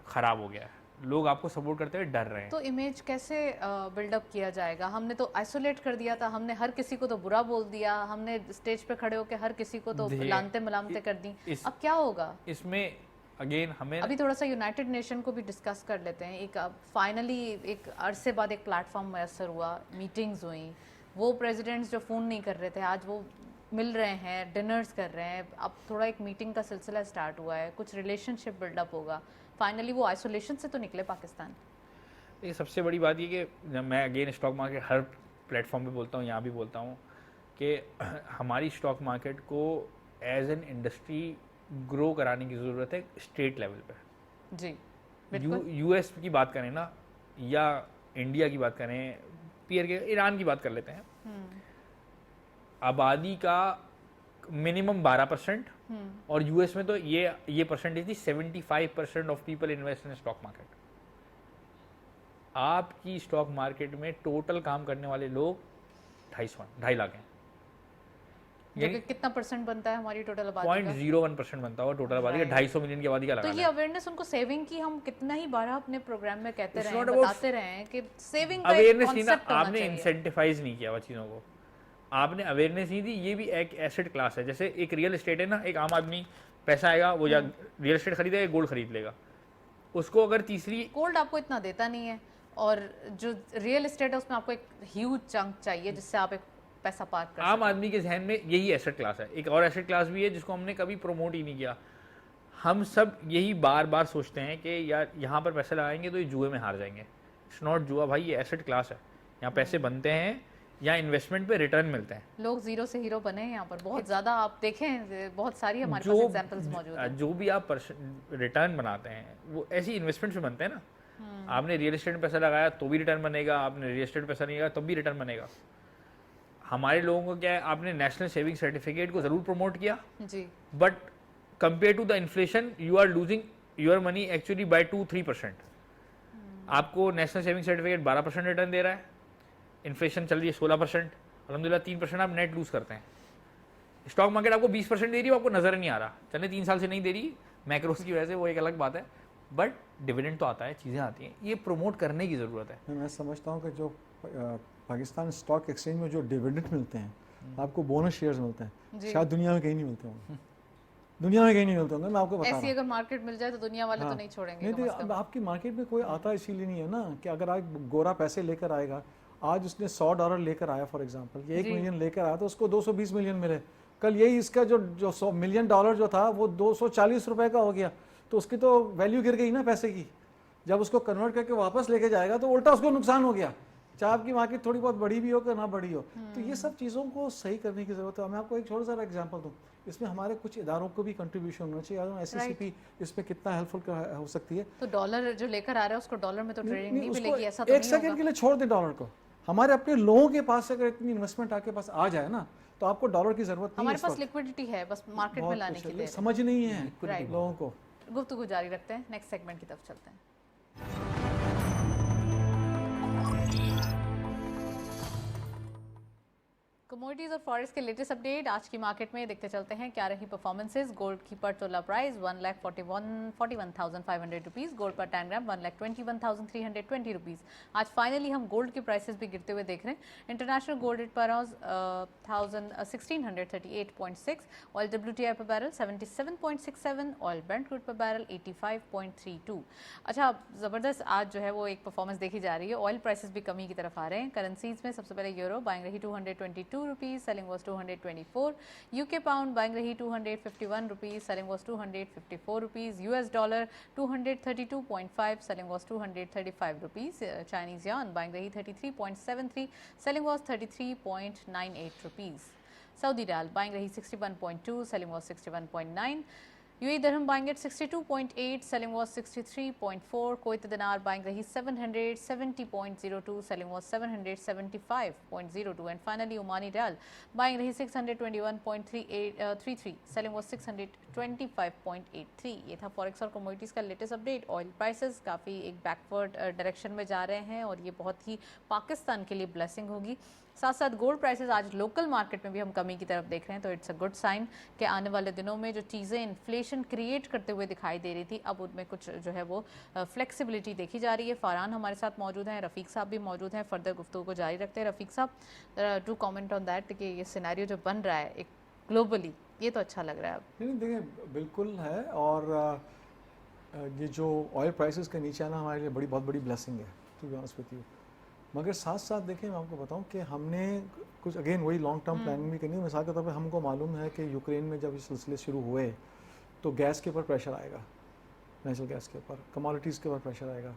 ख़राब हो गया है, लोग आपको सपोर्ट करते हुए डर रहे हैं। तो इमेज कैसे बिल्डअप किया जाएगा? हमने तो आइसोलेट कर दिया था, हमने हर किसी को तो बुरा बोल दिया, हमने स्टेज पे खड़े होकर हर किसी को तो लानते मलामते कर दी। अब क्या होगा इसमें? अगेन हमें अभी थोड़ा सा यूनाइटेड नेशन को भी डिस्कस कर लेते हैं। एक फाइनली एक अरसे बाद एक प्लेटफॉर्म मैसर हुआ, मीटिंग्स हुई, वो प्रेसिडेंट्स जो फ़ोन नहीं कर रहे थे आज वो मिल रहे हैं, डिनर्स कर रहे हैं। अब थोड़ा एक मीटिंग का सिलसिला स्टार्ट हुआ है, कुछ रिलेशनशिप बिल्डअप होगा, फाइनली वो आइसोलेशन से तो निकले पाकिस्तान। ये सबसे बड़ी बात ये कि जब मैं अगेन स्टॉक मार्केट हर प्लेटफॉर्म पे बोलता हूँ, यहाँ भी बोलता हूँ कि हमारी स्टॉक मार्केट को एज एन इंडस्ट्री ग्रो कराने की ज़रूरत है स्टेट लेवल पे। जी बिल्कुल। यूएस की बात करें ना, या इंडिया की बात करें, पीयर के ईरान की बात कर लेते हैं, आबादी का मिनिमम 12%, और यूएस में तो ये परसेंटेज थी 75% of people invest in stock market. आपकी स्टॉक मार्केट में टोटल काम करने वाले लोग 2.5 लाख हैं, यानी कितना परसेंट बनता है हमारी टोटल आबादी का? 0.01% बनता है टोटल आबादी का। 250 मिलियन की आबादी का तो लगाना ये है। अवेयरनेस उनको सेविंग की हम कितना ही बार अपने प्रोग्राम में कहते It's रहे हैं, not about- बताते रहे हैं कि सेविंग का एक अवेयरनेस नहीं ना, कॉन्सेप्ट होना आपने चाहिए। इंसेंटिवाइज नहीं किया वो चीज़ों को, आपने अवेयरनेस नहीं दी। ये भी एक एसेट क्लास है, जैसे एक रियल एस्टेट है ना, एक आम आदमी पैसा आएगा वो या रियल एस्टेट खरीदेगा, गोल्ड खरीद लेगा। उसको अगर तीसरी गोल्ड आपको इतना देता नहीं है, और जो रियल एस्टेट है उसमें आपको एक ह्यूज चंक चाहिए जिससे आप एक पैसा पार्क कर आम आदमी के जहन में यही एसेट क्लास है। एक और एसेट क्लास भी है जिसको हमने कभी प्रमोट ही नहीं किया। हम सब यही बार बार सोचते हैं कि यार यहाँ पर पैसे लगाएंगे तो ये जुए में हार जाएंगे। इट्स नॉट जुआ भाई, ये एसेट क्लास है। यहाँ पैसे बनते हैं या इन्वेस्टमेंट पे रिटर्न मिलते हैं। लोग जीरो से हीरो बने हैं यहाँ पर बहुत ज़्यादा। आप देखें बहुत सारी हमारे पास एग्जांपल्स मौजूद हैं। जो भी आप रिटर्न बनाते हैं वो ऐसी इन्वेस्टमेंट से बनते हैं ना। आपने रियल एस्टेट में पैसा लगाया तो भी रिटर्न बनेगा, आपने रियल एस्टेट में पैसा नहीं लगाया तब भी रिटर्न बनेगा। हमारे लोगों को क्या है, आपने नेशनल सेविंग सर्टिफिकेट को ज़रूर प्रमोट किया जी, but compare to the inflation you are losing your money actually by 2-3%। आपको नेशनल सेविंग सर्टिफिकेट 12% रिटर्न दे रहा है, इन्फ्लेशन चल रही है 16%, अलहमदिल्ला 3% आप नेट लूज करते हैं। स्टॉक मार्केट आपको 20% दे रही है, आपको नजर नहीं आ रहा, चले 3 साल से नहीं दे रही, मैक्रोस की वजह से, वो एक अलग बात है, बट डिविडेंड तो आता है, चीज़ें आती हैं। ये प्रमोट करने की ज़रूरत है। मैं समझता हूँ कि जो पाकिस्तान स्टॉक एक्सचेंज में जो डिविडेंड मिलते हैं, आपको बोनस शेयर्स मिलते हैं, शायद दुनिया में कहीं नहीं मिलते होंगे। दुनिया में कहीं नहीं मिलते होंगे, मैं आपको बता रहा हूँ। ऐसी अगर मार्केट मिल जाए तो दुनिया वाले तो नहीं छोड़ेंगे। नहीं, अब आपकी मार्केट में कोई आता इसीलिए नहीं है ना कि अगर आज गोरा पैसे लेकर आएगा, आज उसने $100 लेकर आया फॉर एग्जांपल, ये 1 मिलियन लेकर आया तो उसको 220 मिलियन मिले। कल यही इसका जो $100 मिलियन जो था वो 240 रुपए का हो गया, तो उसकी तो वैल्यू गिर गई ना पैसे की। जब उसको कन्वर्ट करके वापस लेके जाएगा तो उल्टा उसको नुकसान हो गया, चाहे आपकी मार्केट थोड़ी बहुत बड़ी भी हो कि ना बड़ी हो। तो ये सब चीज़ों को सही करने की ज़रूरत है। मैं आपको एक छोटा सा एग्जांपल दूं, इसमें हमारे कुछ इदारों को भी कंट्रीब्यूशन होना चाहिए। SCCP इसमें कितना हेल्पफुल हो सकती है। तो डॉलर जो लेकर आ रहा है उसको डॉलर में तो ट्रेडिंग नहीं उसको मिलेगी, ऐसा तो एक नहीं सेकंड होगा। के लिए छोड़ दे डॉलर को। हमारे अपने लोगों के पास से अगर इतनी इन्वेस्टमेंट आपके पास आ जाए ना, तो आपको डॉलर की जरूरत नहीं है। हमारे पास लिक्विडिटी है, बस मार्केट में लाने के लिए समझ नहीं है लोगों को। गुफ्तगू जारी रखते हैं, नेक्स्ट सेगमेंट की तरफ चलते हैं। कमोडिटीज और फॉरेक्स के लेटेस्ट अपडेट आज की मार्केट में देखते चलते हैं क्या रही परफॉर्मेंसेज। गोल्ड की पर तोला प्राइस 1,41,500 रुपीज़, गोल्ड पर 10 ग्राम 1,21,320 रुपीज़। आज फाइनली हम गोल्ड के प्राइसेस भी गिरते हुए देख रहे हैं। इंटरनेशनल गोल्ड रेट पर 1638.6, ऑयल WTI पर बैरल 77.67, ऑयल ब्रेंट क्रूड पर बैरल 85.32। अच्छा, ज़बरदस्त आज जो है वो एक परफॉर्मेंस देखी जा रही है। ऑयल प्राइसेस भी कमी की तरफ आ रहे हैं। करेंसीज में सबसे पहले यूरो बाइंग रही 222 rupees, selling was 224. UK pound buying rahi 251 rupees, selling was 254 rupees. US dollar 232.5, selling was 235 rupees. Chinese yuan buying rahi 33.73, selling was 33.98 rupees. Saudi riyal buying rahi 61.2, selling was 61.9. UAE dirham buying at 62.8, selling was 63.4. Kuwait dinar buying rahi 770.02, selling was 775.02. And finally Omani Riyal buying rahi 621.33, selling was 625.83. ये था forex और commodities का latest update. Oil prices काफ़ी एक backward direction में जा रहे हैं और ये बहुत ही पाकिस्तान के लिए ब्लेसिंग होगी। साथ साथ गोल्ड प्राइसेस आज लोकल मार्केट में भी हम कमी की तरफ देख रहे हैं, तो इट्स अ गुड साइन कि आने वाले दिनों में जो चीज़ें इन्फ्लेशन क्रिएट करते हुए दिखाई दे रही थी, अब उनमें कुछ जो है वो फ्लेक्सिबिलिटी देखी जा रही है। फ़रहान हमारे साथ मौजूद हैं, रफ़ीक साहब भी मौजूद हैं, फर्दर गुफ्तगू को जारी रखते हैं। रफ़ीक साहब, टू कॉमेंट ऑन दैट कि ये सिनेरियो जो बन रहा है एक ग्लोबली, ये तो अच्छा लग रहा है अब। नहीं देखिए बिल्कुल है, और ये जो ऑयल प्राइसेस के नीचे आना हमारे लिए बहुत बड़ी ब्लेसिंग है, to be honest with you. मगर साथ साथ देखें, मैं आपको बताऊं कि हमने कुछ अगेन वही लॉन्ग टर्म प्लानिंग भी करनी है। मिसाल के तौर पे हमको मालूम है कि यूक्रेन में जब ये सिलसिले शुरू हुए तो गैस के ऊपर प्रेशर आएगा, नेचुरल गैस के ऊपर, कमोडिटीज़ के ऊपर प्रेशर आएगा।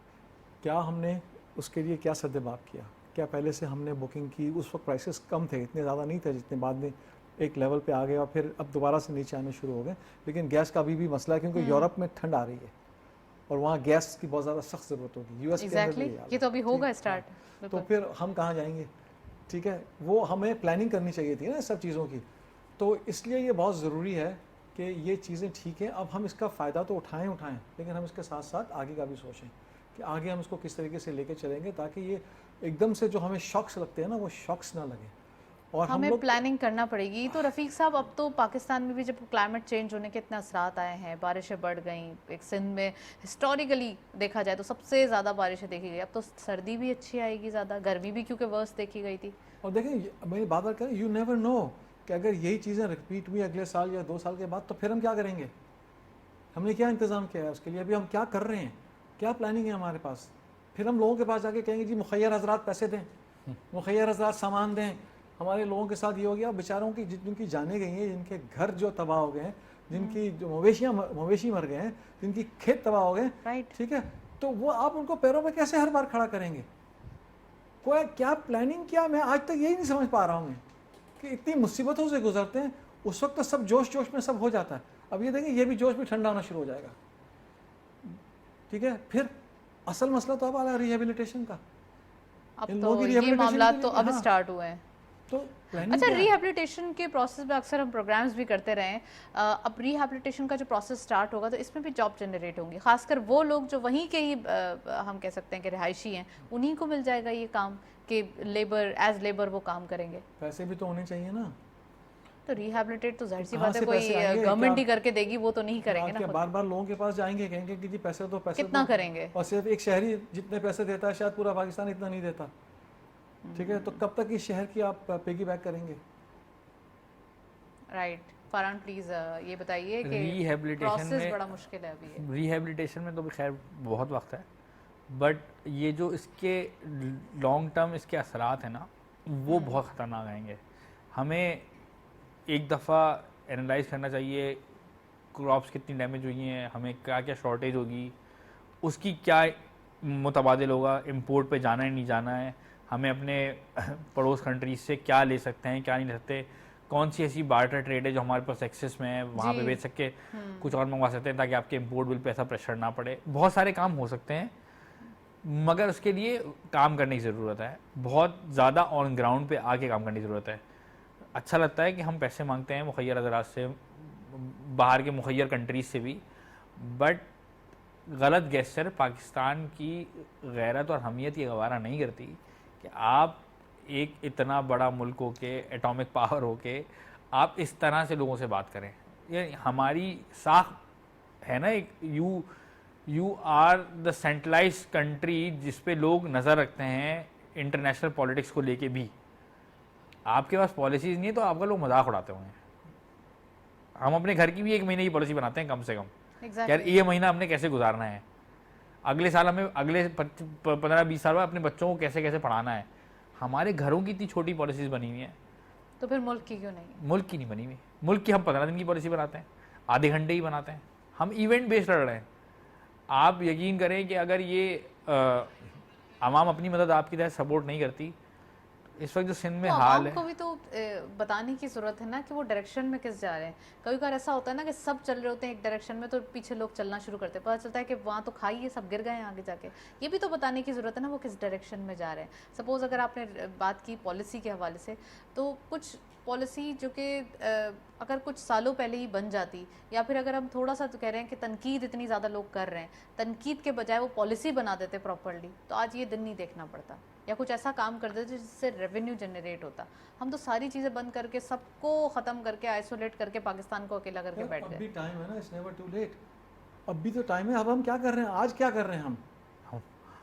क्या हमने उसके लिए क्या सद्देबाब किया? क्या पहले से हमने बुकिंग की? उस वक्त प्राइसेस कम थे, इतने ज़्यादा नहीं थे जितने बाद में एक लेवल पे आ गए और फिर अब दोबारा से नीचे आने शुरू हो गए। लेकिन गैस का अभी भी मसला है क्योंकि यूरोप में ठंड आ रही है और वहाँ गैस की बहुत ज़्यादा सख्त ज़रूरत होगी। यूएस के अंदर भी ये तो अभी होगा स्टार्ट, तो फिर हम कहाँ जाएंगे? ठीक है, वो हमें प्लानिंग करनी चाहिए थी ना सब चीज़ों की। तो इसलिए ये बहुत ज़रूरी है कि ये चीज़ें ठीक हैं, अब हम इसका फ़ायदा तो उठाएं, लेकिन हम इसके साथ साथ आगे का भी सोचें कि आगे हम इसको किस तरीके से लेके चलेंगे ताकि ये एकदम से जो हमें शॉक्स लगते हैं ना, वो शॉक्स ना लगे। और हमें प्लानिंग करना पड़ेगी। तो रफ़ीक साहब, अब तो पाकिस्तान में भी जब क्लाइमेट चेंज होने के इतने असरात आए हैं, बारिशें बढ़ गई, एक सिंध में हिस्टोरिकली देखा जाए तो सबसे ज़्यादा बारिशें देखी गई, अब तो सर्दी भी अच्छी आएगी ज़्यादा, गर्मी भी क्योंकि वर्स देखी गई थी। और देखें मेरी बात करें, यू नेवर नो कि अगर यही चीज़ें रिपीट हुई अगले साल या 2 साल के बाद, तो फिर हम क्या करेंगे? हमने क्या इंतज़ाम किया है उसके लिए? अभी हम क्या कर रहे हैं? क्या प्लानिंग है हमारे पास? फिर हम लोगों के पास जाके कहेंगे जी मुखैर हजरात पैसे दें, मुखैर हजरात सामान दें। हमारे लोगों के साथ ये हो गया, बेचारों की जिनकी जानें गई हैं, जिनके घर जो तबाह हो गए हैं, जिनकी जो मवेशी मर गए हैं, जिनकी खेत तबाह हो गए, ठीक है, तो वो आप उनको पैरों पे कैसे हर बार खड़ा करेंगे? कोई क्या प्लानिंग किया? मैं आज तक यही नहीं समझ पा रहा हूँ मैं कि इतनी मुसीबतों से गुजरते हैं, उस वक्त तो सब जोश में सब हो जाता है। अब ये देखें, ये भी जोश भी ठंडा होना शुरू हो जाएगा। ठीक है, फिर असल मसला तो अब आ रहा है रिहेबिलिटेशन का। अब तो ये मामला तो अब स्टार्ट हुए हैं। तो अच्छा, रिहेबिलिटेशन के प्रोसेस में अक्सर हम प्रोग्राम्स भी करते रहे हैं। अब रिहेबिलिटेशन का जो प्रोसेस स्टार्ट होगा तो इसमें भी जॉब जनरेट होंगी, खासकर वो लोग जो वहीं के ही हम कह सकते हैं कि रिहायशी हैं, उन्हीं को मिल जाएगा ये काम कि लेबर वो काम करेंगे। पैसे भी तो होने चाहिए ना। तो रिहेबिलिटेट तो जाहिर सी बात है कोई गवर्नमेंट ही करके देगी, वो तो नहीं करेंगे ना। बार बार लोगों के पास जाएंगे, कहेंगे कि जी पैसे तो पैसे कितना करेंगे? और सिर्फ एक शहरी जितने पैसे देता है शायद पूरा पाकिस्तान इतना नहीं देता। ठीक है, तो कब तक इस शहर की आप पेगी बैक करेंगे? राइट। फरहान प्लीज ये बताइए कि रिहेबिलिटेशन में बड़ा मुश्किल है अभी। रिहेबिलिटेशन में तो भी खैर बहुत वक्त है, बट ये जो इसके लॉन्ग टर्म इसके असरात हैं ना, वो बहुत ख़तरनाक आएंगे। हमें एक दफ़ा एनालाइज करना चाहिए क्रॉप्स कितनी डैमेज हुई हैं, हमें क्या क्या शॉर्टेज होगी, उसकी क्या मुतबादिल होगा, इंपोर्ट पे जाना है नहीं जाना है, हमें अपने पड़ोस कंट्रीज से क्या ले सकते हैं क्या नहीं ले सकते, कौन सी ऐसी बार्टर ट्रेड है जो हमारे पास एक्सेस में है, वहाँ पे बेच सके कुछ और मंगवा सकते हैं ताकि आपके इंपोर्ट बिल पे ऐसा प्रेशर ना पड़े। बहुत सारे काम हो सकते हैं, मगर उसके लिए काम करने की ज़रूरत है, बहुत ज़्यादा ऑन ग्राउंड पे आके काम करने की ज़रूरत है। अच्छा लगता है कि हम पैसे मांगते हैं मुखैर हज़रात से, बाहर के मुखैर कंट्रीज से भी, बट गलत गेस्चर पाकिस्तान की गैरत और हमीयत ये गवारा नहीं करती कि आप एक इतना बड़ा मुल्क हो के, एटॉमिक पावर हो के, आप इस तरह से लोगों से बात करें। ये हमारी साख है ना, एक you are the centralised country जिस पे लोग नज़र रखते हैं इंटरनेशनल पॉलिटिक्स को लेके भी। आपके पास पॉलिसीज़ नहीं है तो आपका लोग मजाक उड़ाते होंगे। हम अपने घर की भी 1 महीने की पॉलिसी बनाते हैं कम से कम, यार ये महीना हमने कैसे गुजारना है, अगले साल हमें अगले 15-20 साल में अपने बच्चों को कैसे कैसे पढ़ाना है। हमारे घरों की इतनी छोटी पॉलिसीज़ बनी हुई हैं, तो फिर मुल्क की क्यों नहीं? मुल्क की नहीं बनी हुई। मुल्क की हम 15 दिन की पॉलिसी बनाते हैं, आधे घंटे ही बनाते हैं, हम इवेंट बेस्ड लड़ रहे हैं। आप यकीन करें कि अगर ये आवाम अपनी मदद आपकी तरह सपोर्ट नहीं करती, इस वक्त जो सिंध में तो हाल आवाम है, को भी तो बताने की जरूरत है ना कि वो डायरेक्शन में किस जा रहे हैं। कभी कभार ऐसा होता है ना कि सब चल रहे होते हैं एक डायरेक्शन में, तो पीछे लोग चलना शुरू करते हैं, पता चलता है कि वहाँ तो खाई है, सब गिर गए हैं आगे जाके। ये भी तो बताने की जरूरत है ना वो किस डायरेक्शन में जा रहे हैं। सपोज अगर आपने बात की पॉलिसी के हवाले से, तो कुछ पॉलिसी जो कि अगर कुछ सालों पहले ही बन जाती, या फिर अगर हम थोड़ा सा तो कह रहे हैं कि तनकीद इतनी ज़्यादा लोग कर रहे हैं, तनकीद के बजाय वो पॉलिसी बना देते प्रॉपरली, तो आज ये दिन नहीं देखना पड़ता, या कुछ ऐसा काम कर देते जिससे रेवेन्यू जनरेट होता। हम तो सारी चीज़ें बंद करके, सबको ख़त्म करके, आइसोलेट करके पाकिस्तान को अकेला करके बैठ अब गए। भी टाइम है ना, इट्स नेवर टू लेट। अब भी तो टाइम है। अब हम क्या कर रहे हैं, आज क्या कर रहे हैं हम?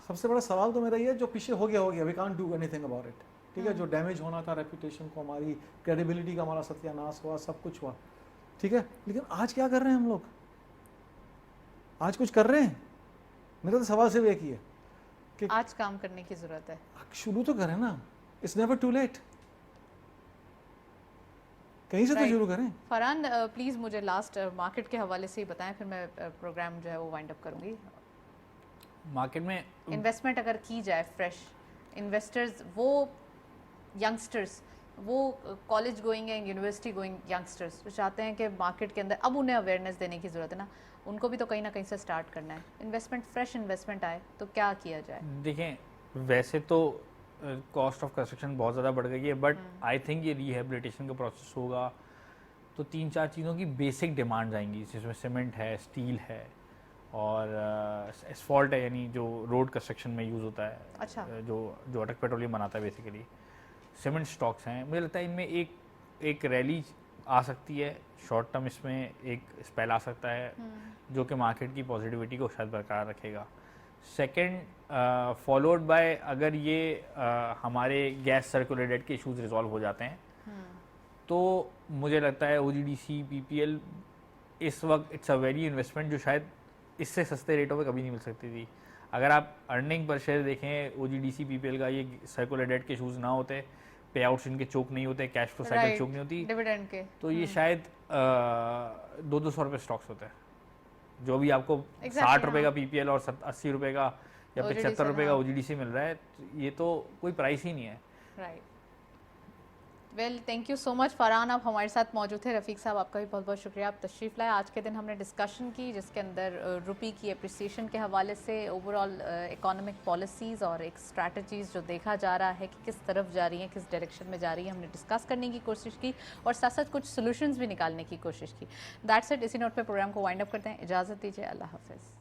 सबसे बड़ा सवाल तो मेरा ये है, जो पीछे हो गया, we can't do anything about it. ठीक है, जो डैमेज होना था रेपुटेशन को, हमारी क्रेडिबिलिटी का हमारा सत्यानाश हुआ, सब कुछ हुआ, ठीक है, लेकिन आज क्या कर रहे हैं हम लोग? आज कुछ कर रहे हैं? मेरा तो सवाल सिर्फ एक ही है कि आज काम करने की ज़रूरत है। शुरू तो करें ना, इट्स नेवर टू लेट। कहीं से तो Right. शुरू करें। फरहान प्लीज़ मुझे लास्ट मार्केट के हवाले से ही बताएं, फिर मैं प्रोग्राम जो है वो वाइंड अप करूंगी। मार्केट में इन्वेस्टमेंट अगर की जाए, फ्रेश इन्वेस्टर्स, वो यंगस्टर्स, वो college going and university going youngsters जो चाहते हैं कि मार्केट के अंदर अब उन्हें अवेयरनेस देने की ज़रूरत है ना, उनको भी तो कहीं ना कहीं से स्टार्ट करना है। इन्वेस्टमेंट, फ्रेश इन्वेस्टमेंट आए तो क्या किया जाए? देखें, वैसे तो कॉस्ट ऑफ कंस्ट्रक्शन बहुत ज़्यादा बढ़ गई है, बट आई थिंक ये रिहेबिलिटेशन का प्रोसेस होगा तो 3-4 चीज़ों की बेसिक डिमांड्स आएंगी, जिसमें सीमेंट है, स्टील है और एसफॉल्ट है, यानी जो रोड कंस्ट्रक्शन में यूज़ होता है। अच्छा। जो अटक पेट्रोलियम बनाता है बेसिकली। सीमेंट स्टॉक्स हैं, मुझे लगता है इनमें एक रैली आ सकती है शॉर्ट टर्म, इसमें एक स्पेल आ सकता है जो कि मार्केट की पॉजिटिविटी को शायद बरकरार रखेगा। सेकंड फॉलोड बाय, अगर ये हमारे गैस सर्कुलर डेट के इश्यूज रिजॉल्व हो जाते हैं तो मुझे लगता है OGDC PPL इस वक्त इट्स अ वेरी इन्वेस्टमेंट जो शायद इससे सस्ते रेटों पे कभी नहीं मिल सकती थी। अगर आप अर्निंग पर शेयर देखें OGDC PPL का, ये सर्कुलर डेट के इश्यूज ना होते, पे आउट्स इनके चोक नहीं होते, कैश फ्लो साइकिल चोक नहीं होती, डिविडेंड के, तो ये शायद 200 रुपये स्टॉक्स होते हैं। जो भी आपको Exactly, 60 रुपये हाँ। का PPL और 80 रुपये का या OGDC 75 रुपये का हाँ। OGDC मिल रहा है, तो ये तो कोई प्राइस ही नहीं है। Right. Well, thank you so much Farhan, आप हमारे साथ मौजूद थे। रफ़ीक साहब, आपका भी बहुत बहुत शुक्रिया, आप तशरीफ़ लाए। आज के दिन हमने डिस्कशन की जिसके अंदर रुपये की एप्रिसिएशन के हवाले से, ओवरऑल इकोनॉमिक पॉलिसीज़ और एक स्ट्रैटेजीज़ जो देखा जा रहा है कि किस तरफ जा रही हैं, किस डायरेक्शन में जा रही है, हमने डिस्कस करने की कोशिश की और साथ साथ कुछ सोल्यूशंस भी निकालने की कोशिश की। That's it. इसी नोट पे प्रोग्राम को वाइंड अप करते हैं। इजाज़त दीजिए, अल्लाह हाफ़िज़।